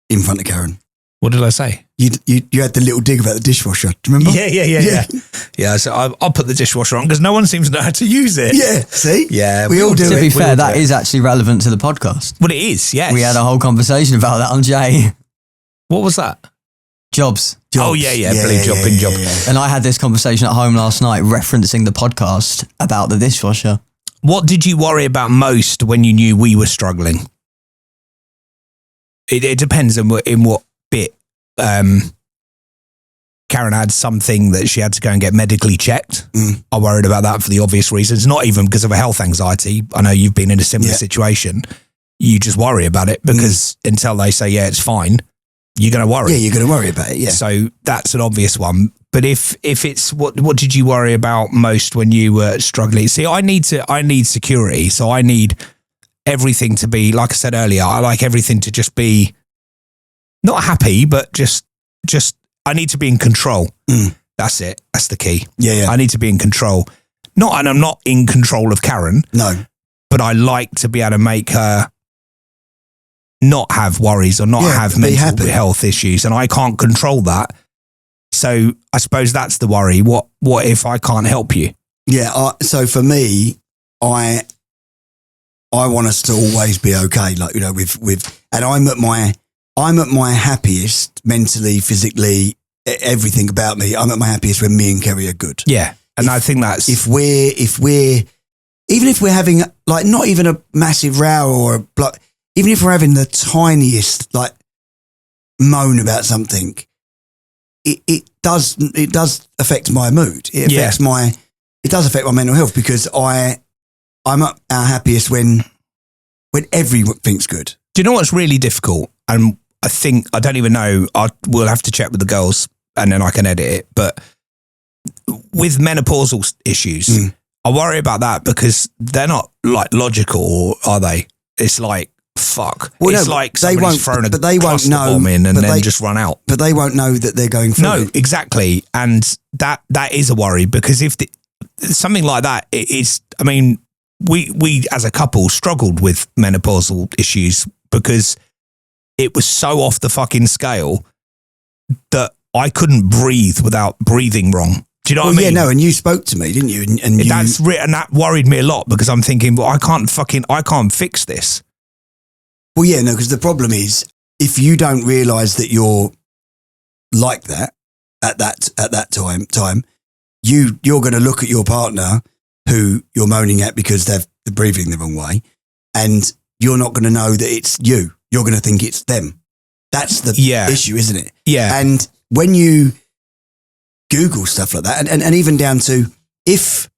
in front of Karen. What did I say? You had the little dig about the dishwasher. Do you remember? Yeah. Yeah, so I'll put the dishwasher on because no one seems to know how to use it. Yeah, see? Yeah. We all do it. To be fair, that is actually relevant to the podcast. Well, it is, yes. We had a whole conversation about that on Jay. What was that? Jobs. Oh, yeah. Brilliant job, big job. And I had this conversation at home last night referencing the podcast about the dishwasher. What did you worry about most when you knew we were struggling? It depends in what bit. Karen had something that she had to go and get medically checked. I worried about that for the obvious reasons, not even because of a health anxiety. I know you've been in a similar situation. You just worry about it because until they say, yeah, it's fine, you're going to worry. Yeah, you're going to worry about it, yeah. So that's an obvious one. But if it's, what did you worry about most when you were struggling? See, I need security. So I need everything to be, like I said earlier, I like everything to just be not happy, but just I need to be in control. That's it. That's the key. Yeah. I need to be in control. And I'm not in control of Karen. No. But I like to be able to make her not have worries or not have mental health issues. And I can't control that. So I suppose that's the worry. What if I can't help you? Yeah. So for me, I want us to always be okay. Like, you know, and I'm at my happiest mentally, physically, everything about me. I'm at my happiest when me and Kerry are good. Yeah. And I think that's, even if we're having like, not even a massive row or even if we're having the tiniest like moan about something, it does affect my mood. It does affect my mental health because I'm at our happiest when everything's good. Do you know what's really difficult? And I don't even know, we'll have to check with the girls and then I can edit it. But with menopausal issues, I worry about that because they're not like logical, are they? It's like fuck. Well, It's no, like they somebody's won't- thrown a but they won't cluster know- bomb in and but then they- just run out. But they won't know that they're going through No, it. exactly. And that is a worry, because if something like that is, I mean, we as a couple struggled with menopausal issues because it was so off the fucking scale that I couldn't breathe without breathing wrong. Do you know what I mean? Yeah, no, and you spoke to me, didn't you? And you, And that worried me a lot, because I'm thinking, well, I can't fix this. well, yeah, no, because the problem is if you don't realise that you're like that at that time, you're going to look at your partner who you're moaning at because they're breathing the wrong way, and you're not going to know that it's you. You're going to think it's them. That's the issue, isn't it? Yeah. And when you Google stuff like that, and even down to, if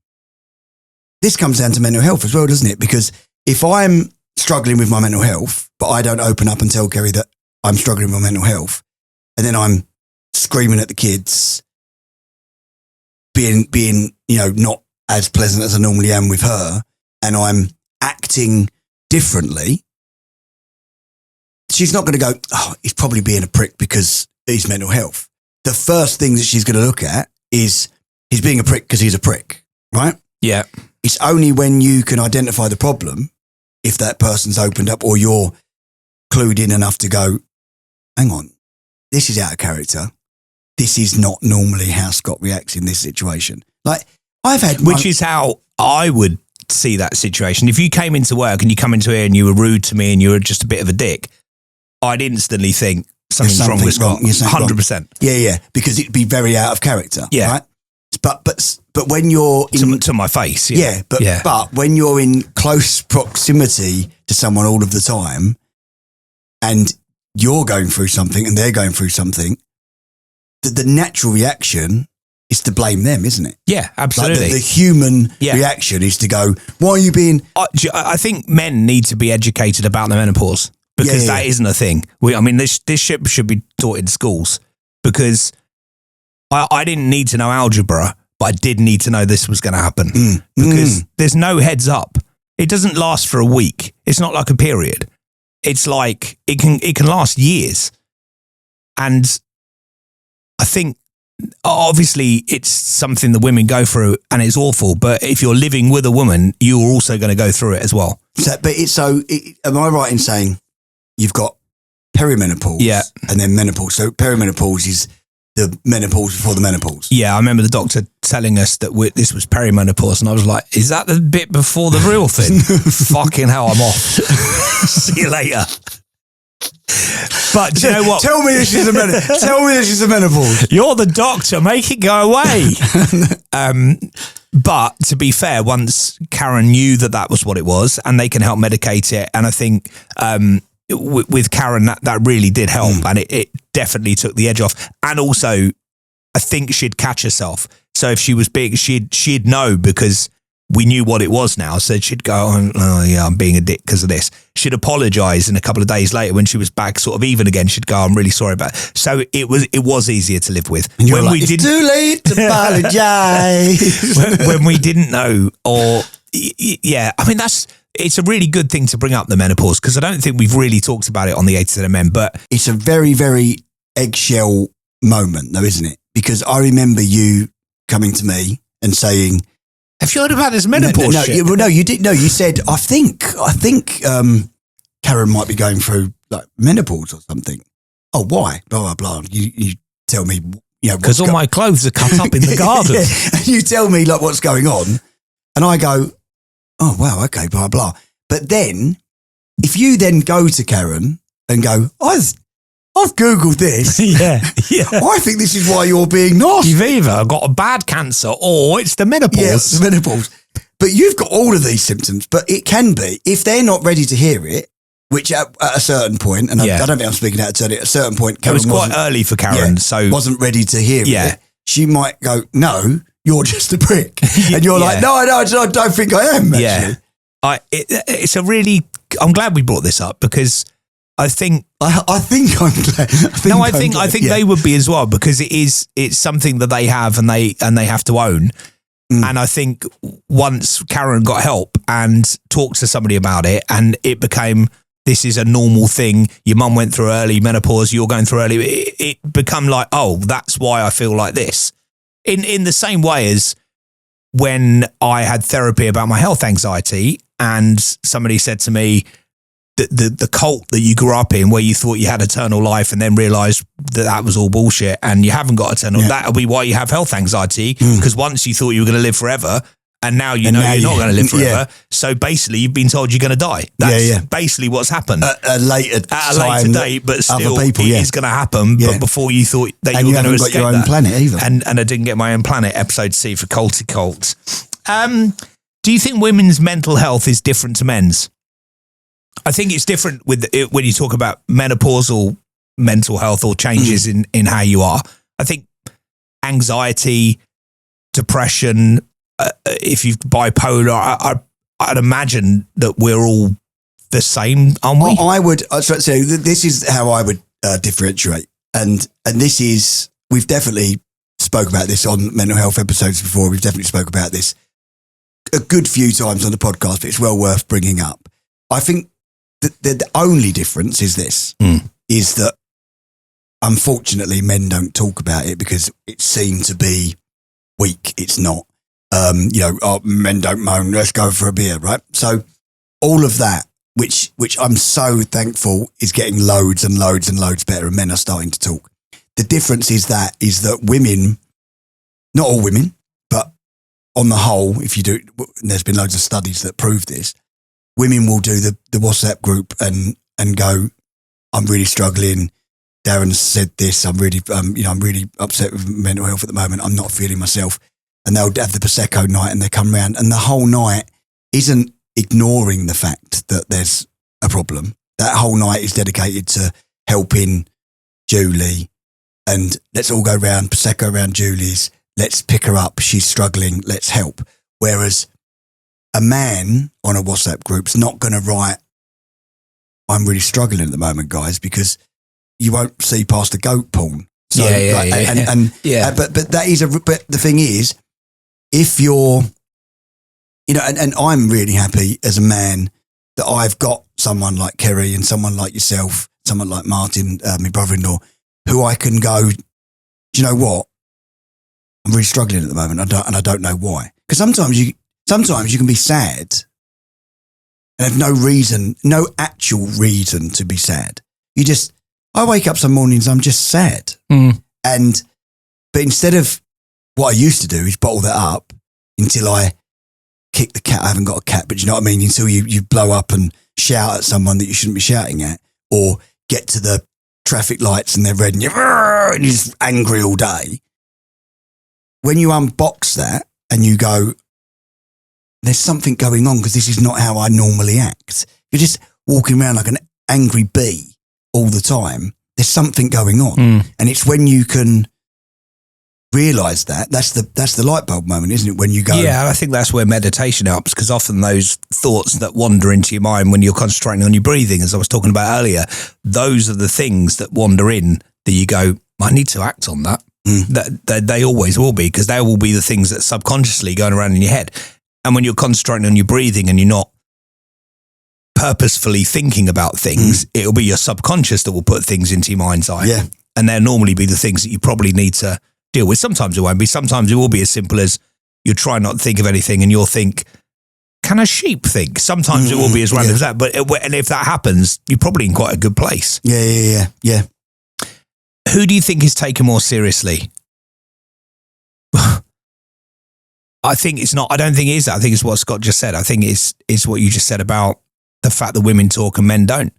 this comes down to mental health as well, doesn't it? Because if I'm struggling with my mental health, but I don't open up and tell Kerry that I'm struggling with my mental health, and then I'm screaming at the kids, being not as pleasant as I normally am with her, and I'm acting differently, she's not going to go, oh, he's probably being a prick because he's mental health. The first thing that she's going to look at is he's being a prick because he's a prick, right? Yeah. It's only when you can identify the problem, if that person's opened up or you're clued in enough to go, hang on, this is out of character. This is not normally how Scott reacts in this situation. Like, I've had... Which is how I would see that situation. If you came into work and you come into here and you were rude to me and you were just a bit of a dick, I'd instantly think something's wrong with Scott. 100%. Yeah, because it'd be very out of character. Yeah. Right? But when you're in... To my face. But when you're in close proximity to someone all of the time and you're going through something and they're going through something, the natural reaction is to blame them, isn't it? Yeah, absolutely. Like the human reaction is to go, why are you being... I think men need to be educated about the menopause, because that isn't a thing. This shit should be taught in schools, because I didn't need to know algebra, but I did need to know this was going to happen, because there's no heads up. It doesn't last for a week. It's not like a period. It's like it can last years. And I think obviously it's something that women go through and it's awful, but if you're living with a woman, you're also going to go through it as well. Am I right in saying you've got perimenopause and then menopause? So perimenopause is the menopause before the menopause. Yeah, I remember the doctor telling us that this was perimenopause, and I was like, is that the bit before the real thing? Fucking hell, I'm off. See you later. But do you know what? Tell me this is a menopause. You're the doctor. Make it go away. But to be fair, once Karen knew that was what it was, and they can help medicate it, and I think with Karen that really did help, and it definitely took the edge off. And also, I think she'd catch herself. So if she was big, she'd know, because we knew what it was now. So she'd go, oh yeah, I'm being a dick because of this. She'd apologise, and a couple of days later, when she was back sort of even again, she'd go, I'm really sorry about it. So it was easier to live with. And when it's too late to apologise. when we didn't know, or it's a really good thing to bring up, the menopause, because I don't think we've really talked about it on the 80 Men, but it's a very, very eggshell moment though, isn't it? Because I remember you coming to me and saying, have you heard about this menopause shit? No, you did. No, you said, I think Karen might be going through like menopause or something. Oh, why? Blah, blah, blah. You tell me, because all my clothes are cut up in the garden. And you tell me like what's going on. And I go, oh, wow, okay, blah, blah. But then if you then go to Karen and go, I've Googled this. Yeah. I think this is why you're being nasty. You've either got a bad cancer or it's the menopause. Yeah, it's the menopause. But you've got all of these symptoms. But it can be, if they're not ready to hear it, which at a certain point, and I don't think I'm speaking out at a certain point, Karen, it was quite early for Karen, so wasn't ready to hear it. She might go, no, you're just a prick. And you're like, no, I don't think I am, actually. Yeah. It's a really, I'm glad we brought this up, because I think I'm glad. I think they would be as well, because it's something that they have and they have to own. And I think once Karen got help and talked to somebody about it, and it became this is a normal thing. Your mum went through early menopause, you're going through early. It become like, oh, that's why I feel like this. In the same way as when I had therapy about my health anxiety and somebody said to me, the cult that you grew up in where you thought you had eternal life and then realised that was all bullshit and you haven't got eternal, that'll be why you have health anxiety, because once you thought you were going to live forever and now you know you're not going to live forever. So basically you've been told you're going to die. That's basically what's happened. At a later date, but still people, it is going to happen, but before you thought that and you were going to escape escape your own planet either. And I didn't get my own planet, episode C for Culty Cult. Do you think women's mental health is different to men's? I think it's different with when you talk about menopausal mental health or changes in how you are. I think anxiety, depression, if you've bipolar, I'd imagine that we're all the same, aren't we? I would say this is how I would differentiate, and this is, we've definitely spoke about this on mental health episodes before. We've definitely spoke about this a good few times on the podcast, but it's well worth bringing up. I think the only difference is this, is that unfortunately men don't talk about it because it's seen to be weak. It's not. Men don't moan, let's go for a beer, right? So all of that, which I'm so thankful is getting loads and loads and loads better, and men are starting to talk. The difference is that women, not all women, but on the whole, if you do, and there's been loads of studies that prove this, women will do the WhatsApp group and go, I'm really struggling. Darren said this. I'm really upset with mental health at the moment. I'm not feeling myself. And they'll have the Prosecco night and they come round, and the whole night isn't ignoring the fact that there's a problem. That whole night is dedicated to helping Julie, and let's all go round, Prosecco around Julie's. Let's pick her up. She's struggling. Let's help. Whereas a man on a WhatsApp group's not going to write, I'm really struggling at the moment, guys, because you won't see past the goat porn. So, but that is but the thing is, if you're, and I'm really happy as a man that I've got someone like Kerry and someone like yourself, someone like Martin, my brother-in-law, who I can go, do you know what? I'm really struggling at the moment. I don't know why. Because sometimes you can be sad and have no actual reason to be sad. I wake up some mornings, I'm just sad. But instead of what I used to do is bottle that up until I kick the cat. I haven't got a cat, but you know what I mean? Until you blow up and shout at someone that you shouldn't be shouting at, or get to the traffic lights and they're red and you're just angry all day. When you unbox that and you go, there's something going on because this is not how I normally act. You're just walking around like an angry bee all the time. There's something going on. And it's when you can realise that's the light bulb moment, isn't it? When you go... Yeah, I think that's where meditation helps, because often those thoughts that wander into your mind when you're concentrating on your breathing, as I was talking about earlier, those are the things that wander in that you go, I need to act on that. That they always will be, because they will be the things that subconsciously going around in your head. And when you're concentrating on your breathing and you're not purposefully thinking about things, it'll be your subconscious that will put things into your mind's eye. Yeah. And they'll normally be the things that you probably need to deal with. Sometimes it won't be. Sometimes it will be as simple as you try not to think of anything and you'll think, can a sheep think? Sometimes it will be as random as that. And if that happens, you're probably in quite a good place. Yeah. Who do you think is taken more seriously? I think it's not. I don't think it is that. I think it's what Scott just said. I think it's what you just said about the fact that women talk and men don't.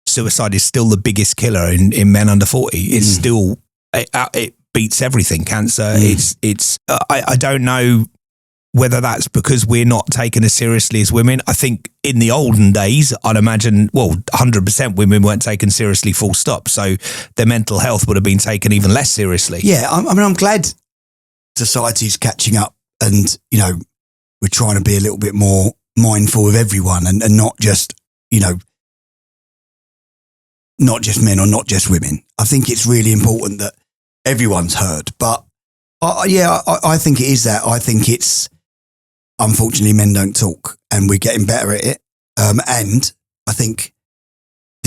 Suicide is still the biggest killer in men under 40. It's still, it beats everything. Cancer. I don't know whether that's because we're not taken as seriously as women. I think in the olden days, I'd imagine, 100% women weren't taken seriously, full stop. So their mental health would have been taken even less seriously. Yeah. I'm glad society's catching up. And, we're trying to be a little bit more mindful of everyone and not just, not just men or not just women. I think it's really important that everyone's heard. But, I think it is that. I think it's, unfortunately, men don't talk and we're getting better at it. And I think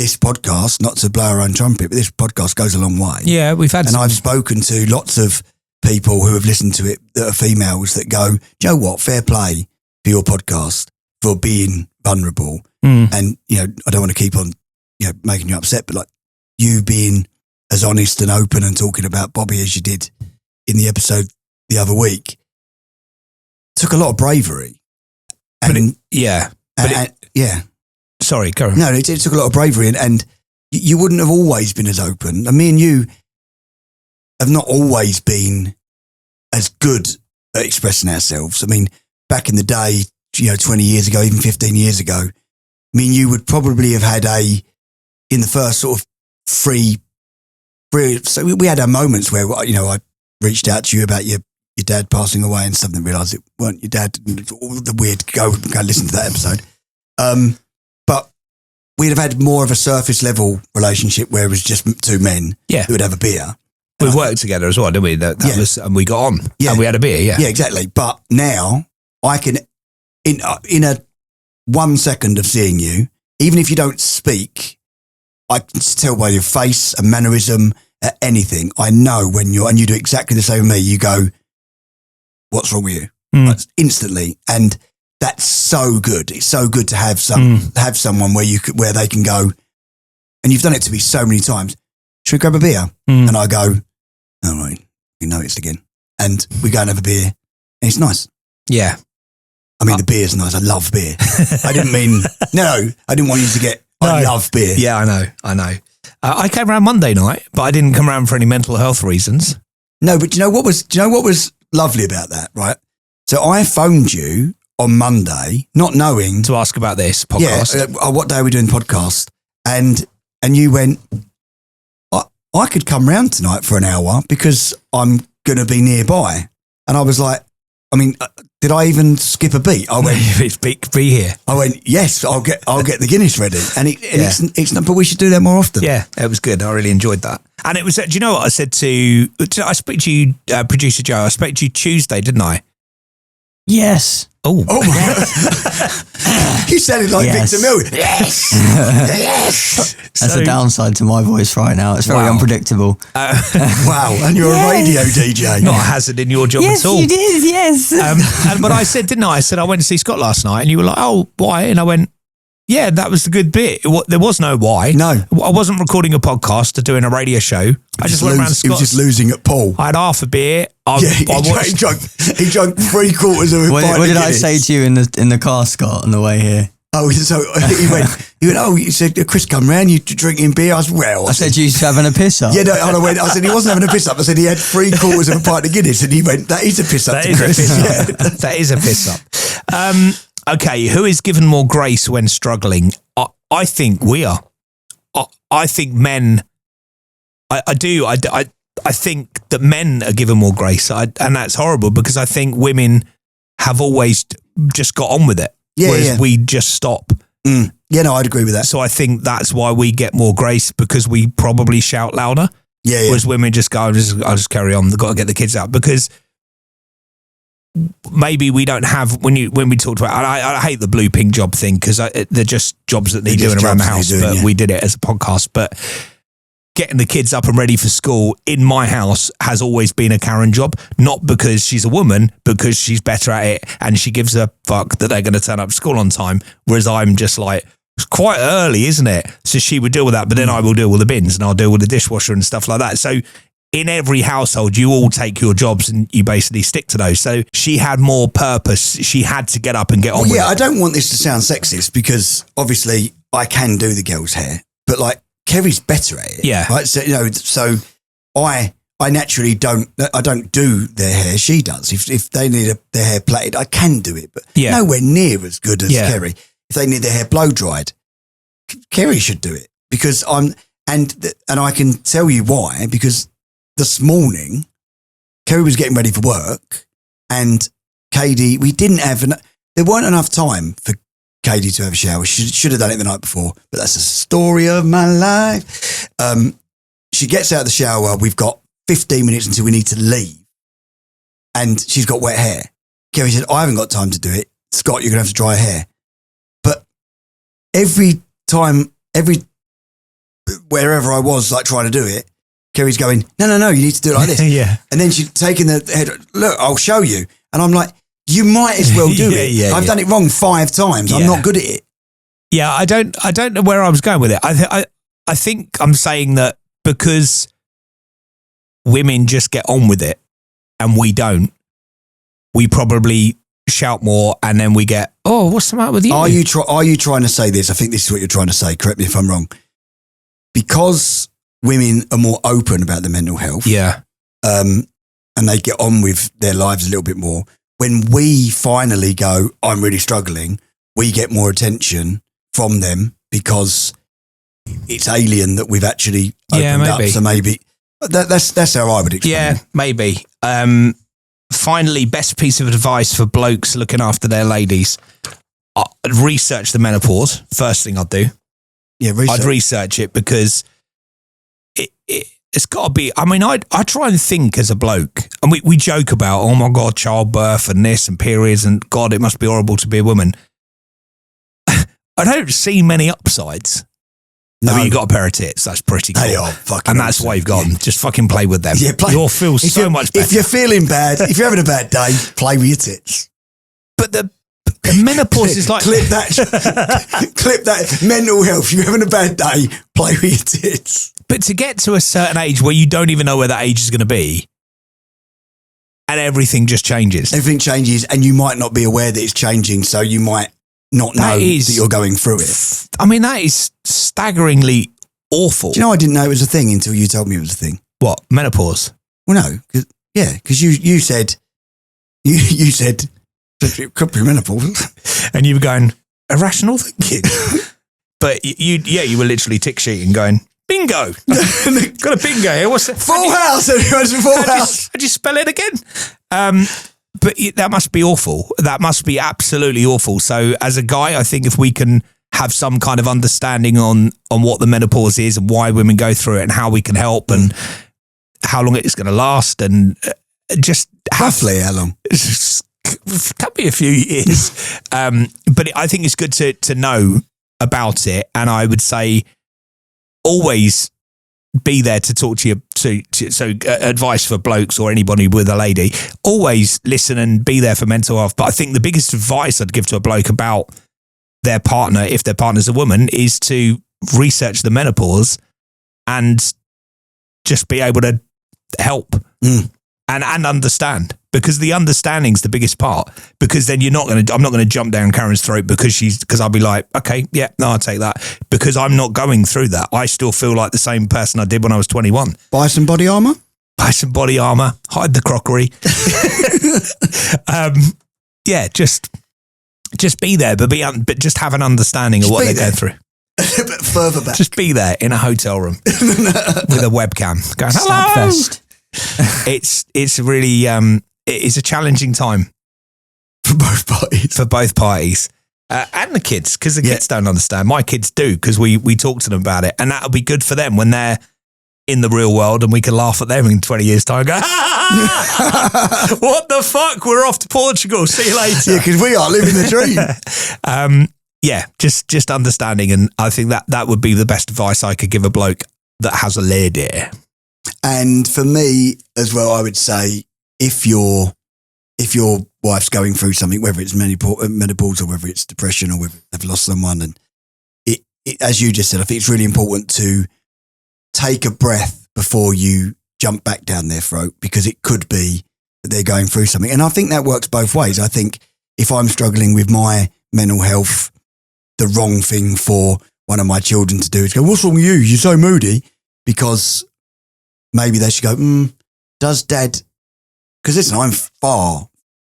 this podcast, not to blow our own trumpet, but this podcast goes a long way. Yeah, we've had And I've spoken to lots of people who have listened to it that are females that go, "Do you know what? Fair play for your podcast, for being vulnerable." And, I don't want to keep on, making you upset, but like you being as honest and open and talking about Bobby as you did in the episode the other week took a lot of bravery. And sorry, go on. No, it took a lot of bravery and you wouldn't have always been as open. And me and you have not always been as good at expressing ourselves. I mean, back in the day, 20 years ago, even 15 years ago, me and you would probably have had in the first sort of free, so we had our moments where, I reached out to you about your dad passing away and stuff and realised it weren't your dad. All the weird, go listen to that episode. But we'd have had more of a surface level relationship where it was just two men who would have a beer. We worked together as well, didn't we? That was, and we got on. Yeah. And we had a beer, yeah. Yeah, exactly. But now I can, in a 1 second of seeing you, even if you don't speak, I can tell by your face, a mannerism, anything. I know when and you do exactly the same with me. You go, "What's wrong with you?" Like, instantly. And that's so good. It's so good to have someone where they can go, and you've done it to me so many times. "Should we grab a beer?" And I go, "All right, we noticed again." And we go and have a beer. And it's nice. Yeah. I mean, the beer's nice. I love beer. I didn't mean, I didn't want you to get, I love beer. Yeah, I know. I came around Monday night, but I didn't come around for any mental health reasons. No, but do you know what was lovely about that, right? So I phoned you on Monday, not knowing. To ask about this podcast. Yeah, what day are we doing the podcast? And you went, I could come round tonight for an hour because I'm going to be nearby. And I was like, did I even skip a beat? I went, be here. I went, yes, I'll get the Guinness ready. And it's not, but we should do that more often. Yeah, it was good. I really enjoyed that. And it was, do you know what I said I spoke to you, producer Joe, I spoke to you Tuesday, didn't I? Yes. Oh my God. You sounded like Victor Mill. Yes. Yes. That's a downside to my voice right now. It's very unpredictable. Wow. And you're a radio DJ. Not a hazard in your job at all. Yes, you did. Yes. But I said, didn't I? I said, I went to see Scott last night and you were like, "Oh, why?" And I went, "Yeah, that was the good bit." There was no why. No. I wasn't recording a podcast or doing a radio show. I just went around Scott's. He was just losing at Paul. I had half a beer. He drank 3/4 of it. What did I say to you in the car, Scott, on the way here? Oh, so he went, "Oh, you said Chris come round, you drinking beer?" I said, "Well." I said, "You having a piss up?" Yeah, no, and I said, "He wasn't having a piss up." I said, "He had 3/4 of a pint of Guinness." And he went, "That is a piss up to Chris." That is a piss up. Okay, who is given more grace when struggling? I think we are. I think men. I do. I think that men are given more grace, and that's horrible because I think women have always just got on with it, whereas we just stop. Yeah, no, I'd agree with that. So I think that's why we get more grace because we probably shout louder. Yeah. Whereas women just go, I'll just carry on. They've got to get the kids out because maybe we don't have when we talked about. I hate the blue pink job thing because they're just jobs that need doing around the house. But we did it as a podcast. But getting the kids up and ready for school in my house has always been a Karen job, not because she's a woman, because she's better at it and she gives a fuck that they're going to turn up to school on time. Whereas I'm just like, it's quite early, isn't it? So she would deal with that, but then I will deal with the bins and I'll deal with the dishwasher and stuff like that. So in every household, you all take your jobs and you basically stick to those. So she had more purpose. She had to get up and get on with it. Yeah, I don't want this to sound sexist because obviously I can do the girls' hair, but like Kerry's better at it. Yeah. Right. So, I naturally don't do their hair. She does. If they need their hair plaited, I can do it, but nowhere near as good as Kerry. If they need their hair blow dried, Kerry should do it because and I can tell you why, because this morning, Kerry was getting ready for work and Katie, there weren't enough time for Katie to have a shower. She should have done it the night before, but that's the story of my life. She gets out of the shower. We've got 15 minutes until we need to leave. And she's got wet hair. Kerry said, "I haven't got time to do it. Scott, you're going to have to dry her hair." But every wherever I was, like trying to do it, Kerry's going, no, you need to do it like this. Yeah. And then she's taking the head, look, I'll show you. And I'm like, you might as well do it. I've done it wrong 5 times. I'm not good at it. Yeah, I don't know where I was going with it. I think I'm saying that because women just get on with it and we don't, we probably shout more and then we get, oh, what's the matter with you? Are you trying to say this? I think this is what you're trying to say. Correct me if I'm wrong. Because women are more open about their mental health. Yeah. And they get on with their lives a little bit more. When we finally go, I'm really struggling, we get more attention from them because it's alien that we've actually opened up. So maybe that's how I would explain it. Yeah, maybe. Finally, best piece of advice for blokes looking after their ladies. I'd research the menopause. First thing I'd do. Yeah, I'd research it because it's got to be. I mean, I try and think as a bloke, and we joke about, oh my God, childbirth and this and periods, and God, it must be horrible to be a woman. I don't see many upsides. No. I mean, you got a pair of tits. That's pretty cool. They are fucking and that's why you've got them. Just fucking play with them. Yeah, You'll feel so much better. If you're feeling bad, if you're having a bad day, play with your tits. But the menopause is like... Clip that. Mental health. You're having a bad day, play with your tits. But to get to a certain age where you don't even know where that age is going to be, and everything just changes. Everything changes, and you might not be aware that it's changing, so you might not know that you're going through it. I mean, that is staggeringly awful. Do you know I didn't know it was a thing until you told me it was a thing? What? Menopause? Well, no. Because you said it could be menopause. And you were going, irrational thinking. But you were literally tick sheeting going, bingo. Got a bingo here. What's that? Full house. Everyone's full house. How'd you spell it again? But that must be awful. That must be absolutely awful. So as a guy, I think if we can have some kind of understanding on what the menopause is and why women go through it and how we can help and how long it's going to last and just roughly how long? Could be a few years. But I think it's good to know about it. And I would say always be there to talk to you. So advice for blokes or anybody with a lady, always listen and be there for mental health. But I think the biggest advice I'd give to a bloke about their partner, if their partner's a woman, is to research the menopause and just be able to help and understand, because the understanding's the biggest part. Because then I'm not going to jump down Karen's throat because I'll be like, okay, yeah, no, I'll take that, because I'm not going through that. I still feel like the same person I did when I was 21. Buy some body armor. Hide the crockery. Yeah, just be there, but just have an understanding of what they're going through. A bit further back. Just be there in a hotel room with a webcam going, hello. It's really it's a challenging time for both parties. And the kids, because the kids don't understand. My kids do, because we talk to them about it, and that'll be good for them when they're in the real world, and we can laugh at them in 20 years time and go, what the fuck, we're off to Portugal, see you later. Yeah, because we are living the dream. Yeah, just understanding, and I think that would be the best advice I could give a bloke that has a lady. And for me as well, I would say if your wife's going through something, whether it's menopause or whether it's depression or whether they've lost someone, and it as you just said, I think it's really important to take a breath before you jump back down their throat, because it could be that they're going through something. And I think that works both ways. I think if I'm struggling with my mental health, the wrong thing for one of my children to do is go, what's wrong with you? You're so moody. Because maybe they should go, does dad, because listen, I'm far,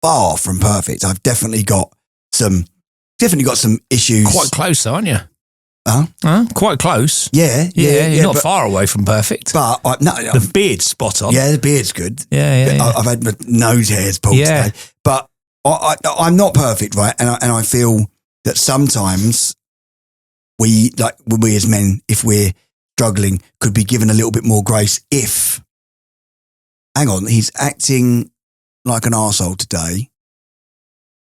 far from perfect. I've definitely got some issues. Quite close, aren't you? Huh? Quite close. Yeah. You're not far away from perfect. But the beard's spot on. Yeah, the beard's good. Yeah. I've had my nose hairs pulled today. But I'm not perfect, right? And I feel that sometimes we as men, if we're struggling, could be given a little bit more grace. If, hang on, he's acting like an arsehole today,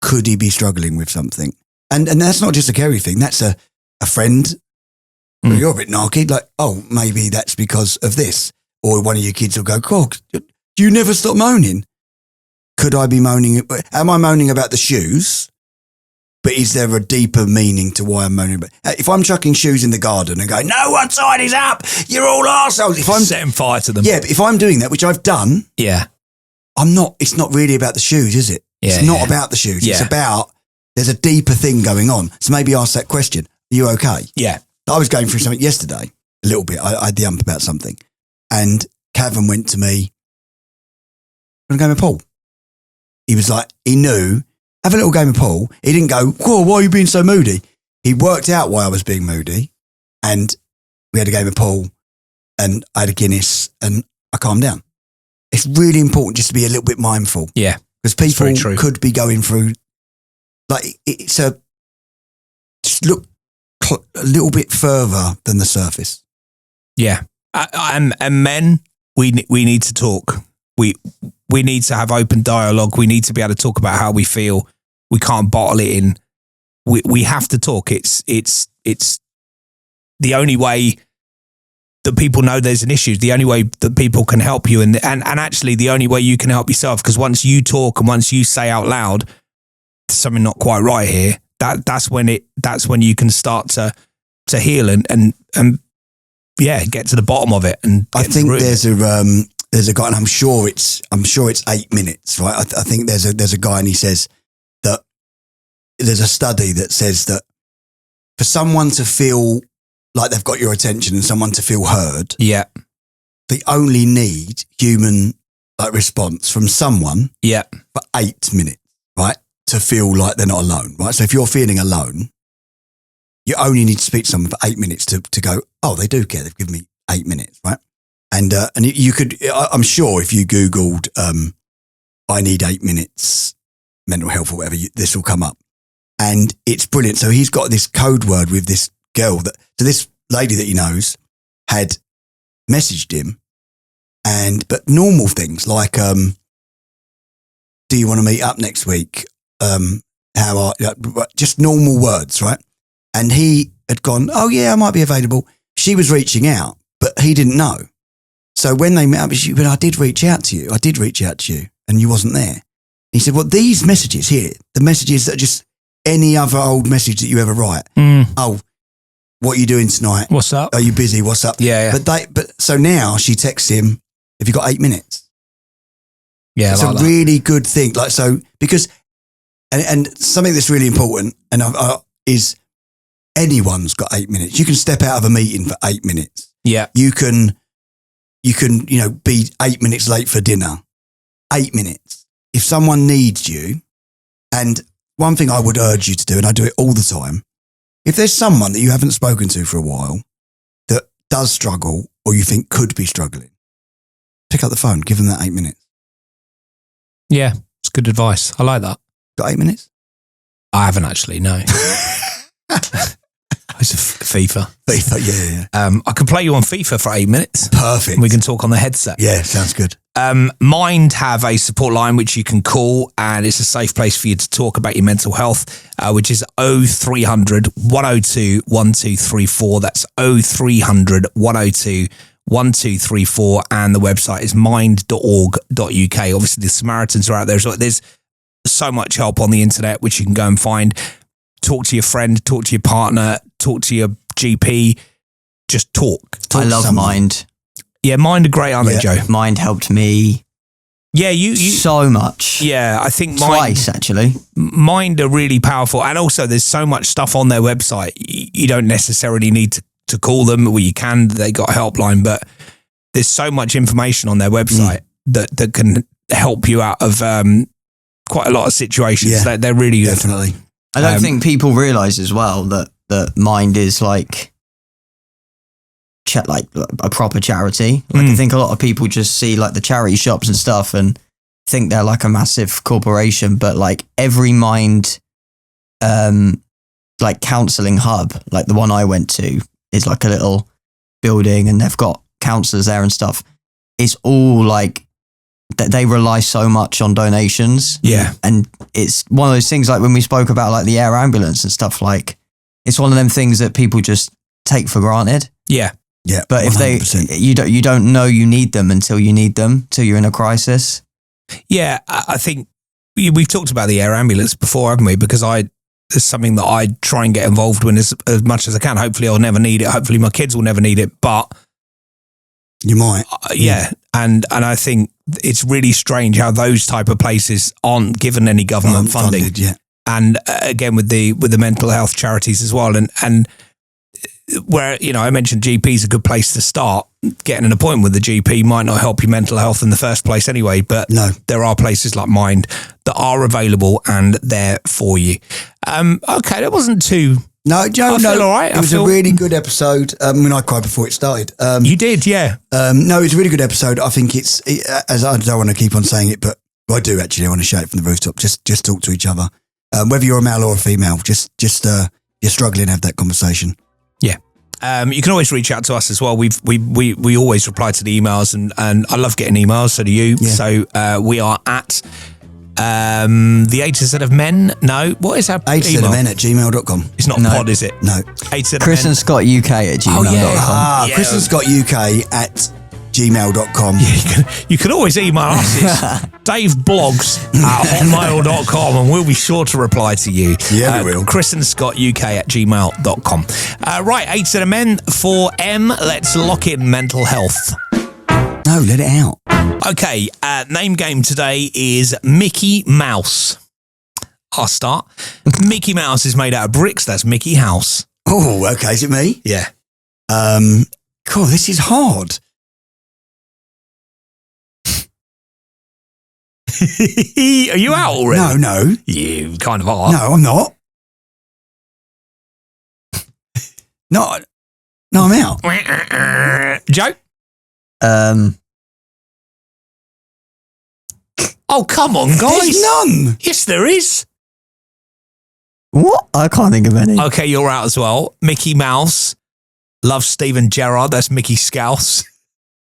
could he be struggling with something? And that's not just a Kerry thing. That's a friend well, you're a bit narky. Like, oh, maybe that's because of this. Or one of your kids will go, God, you never stop moaning. Could I be moaning? Am I moaning about the shoes? But is there a deeper meaning to why I'm moaning? If I'm chucking shoes in the garden and going, no one tidies up, you're all arseholes. If I'm setting fire to them. Yeah, but if I'm doing that, which I've done, it's not really about the shoes, is it? Yeah, it's not about the shoes. Yeah. It's about, there's a deeper thing going on. So maybe ask that question. Are you okay? Yeah. I was going through something yesterday, a little bit. I had the ump about something. And Cavan went to me, I'm going to go with Paul. He was like, he knew, have a little game of pool. He didn't go, whoa, why are you being so moody? He worked out why I was being moody, and we had a game of pool, and I had a Guinness, and I calmed down. It's really important just to be a little bit mindful. Yeah. Because people could be going through, like, just look a little bit further than the surface. Yeah. And men, we need to talk. We need to have open dialogue. We need to be able to talk about how we feel. We can't bottle it in. We have to talk. It's the only way that people know there's an issue. The only way that people can help you, and actually the only way you can help yourself. Because once you talk and once you say out loud, there's something not quite right here. That's when you can start to heal and get to the bottom of it. And I think there's a guy, and I'm sure it's 8 minutes, right? I think there's a guy, and he says that there's a study that says that for someone to feel like they've got your attention and someone to feel heard, they only need human response from someone for 8 minutes, right? To feel like they're not alone, right? So if you're feeling alone, you only need to speak to someone for 8 minutes to go, oh, they do care. They've given me 8 minutes, right? And you could, I'm sure if you Googled, I need 8 minutes mental health or whatever, this will come up. And it's brilliant. So he's got this code word with this girl so this lady that he knows had messaged him, but normal things like, do you want to meet up next week? Just normal words, right? And he had gone, oh yeah, I might be available. She was reaching out, but he didn't know. So when they met up, she went, I did reach out to you, and you wasn't there. He said, well, these messages here, the messages that are just any other old message that you ever write. Oh, what are you doing tonight? What's up? Are you busy? What's up? Yeah. But so now she texts him, have you got 8 minutes? Yeah, it's a really good thing. Like, so, because, and something that's really important is anyone's got 8 minutes. You can step out of a meeting for 8 minutes. Yeah. You can, be 8 minutes late for dinner. 8 minutes. If someone needs you, and one thing I would urge you to do, and I do it all the time, if there's someone that you haven't spoken to for a while that does struggle or you think could be struggling, pick up the phone, give them that 8 minutes. Yeah, it's good advice. I like that. Got 8 minutes? I haven't actually, no. It's FIFA. FIFA, yeah. I can play you on FIFA for 8 minutes. Perfect. We can talk on the headset. Yeah, sounds good. Mind have a support line which you can call, and it's a safe place for you to talk about your mental health, which is 0300 102 1234. That's 0300 102 1234, and the website is mind.org.uk. Obviously, the Samaritans are out there as well. There's so much help on the internet which you can go and find. Talk to your friend, talk to your partner, talk to your GP. Just talk I love Mind. Yeah, Mind are great, aren't they, Joe? Mind helped me. Yeah, you so much. Yeah, I think twice actually. Mind are really powerful, and also there's so much stuff on their website. You don't necessarily need to call them, or you can. They got a helpline, but there's so much information on their website that can help you out of quite a lot of situations. Yeah, they're really good. Definitely. I don't think people realise as well that Mind is like a proper charity. Like I think a lot of people just see like the charity shops and stuff and think they're like a massive corporation, but like every Mind like counselling hub, like the one I went to, is like a little building and they've got counsellors there and stuff. It's all like they rely so much on donations. Yeah. And it's one of those things like when we spoke about like the air ambulance and stuff, like it's one of them things that people just take for granted. Yeah. Yeah. But if 100%. you don't know you need them until you need them, till you're in a crisis. Yeah, I think we've talked about the air ambulance before, haven't we? Because it's something that I try and get involved with as much as I can. Hopefully I'll never need it. Hopefully my kids will never need it. But you might. Yeah. And I think it's really strange how those type of places aren't given any government funding. Funded, yeah. And again, with the mental health charities as well. And where, I mentioned GP is a good place to start. Getting an appointment with the GP might not help your mental health in the first place anyway, but No. there are places like Mind that are available and there for you. Okay, that wasn't too... No, Joe, I feel all right. It was a really good episode. I cried before it started. You did, yeah. No, it's a really good episode. I think as I don't want to keep on saying it, but I do actually. I want to shout it from the rooftop. Just talk to each other. Whether you're a male or a female, just you're struggling, have that conversation. Yeah. You can always reach out to us as well. We always reply to the emails and I love getting emails, so do you. Yeah. So we are at the 8 instead of men. No, what is our 8 email? men at gmail.com. It's not pod, is it? No. 8 instead of Chris men. and Scott UK at gmail.com. Yeah. Chris and Scott UK at gmail.com. You can always email us. It's daveblogs@hotmail.com and we'll be sure to reply to you. Yeah, we will. Chris and Scott UK at gmail.com. Right, 8 instead of men for M. Let's lock in mental health. No, let it out. Okay, name game today is Mickey Mouse. I'll start. Mickey Mouse is made out of bricks. That's Mickey House. Oh, okay. Is it me? Yeah. God, this is hard. Are you out already? No. You kind of are. No, I'm not. No, I'm out. Joe? Oh, come on, guys. There's none. Yes, there is. What? I can't think of any. Okay, you're out as well. Mickey Mouse. Loves Steven Gerrard. That's Mickey Scouse.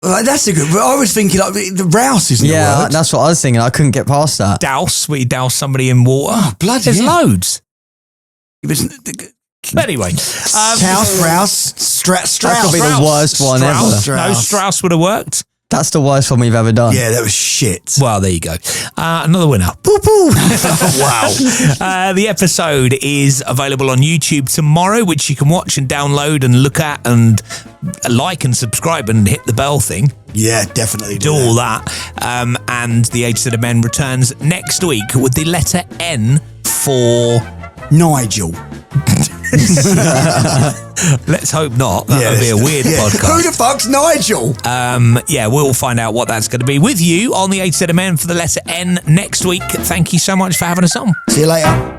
That's a good. I was thinking like the Rouse isn't a Yeah, word. that's what I was thinking. I couldn't get past that. Douse, where you douse somebody in water. Oh, bloody There's hell. loads. It was But anyway. Rouse, Strauss. That could be the worst one Strauss. ever. No, Strauss would have worked. That's the worst one we've ever done. Yeah, that was shit. Well, there you go. Another winner. Poo poo. Wow. The episode is available on YouTube tomorrow, which you can watch and download and look at and like and subscribe and hit the bell thing. Yeah, definitely Do all that. And the 8 Instead of Men returns next week with the letter N for Nigel. Let's hope not. That would be a weird podcast. Who the fuck's Nigel? Yeah, we'll find out what that's going to be with you on the 8 Instead of Men for the letter N next week. Thank you so much for having us on. See you later.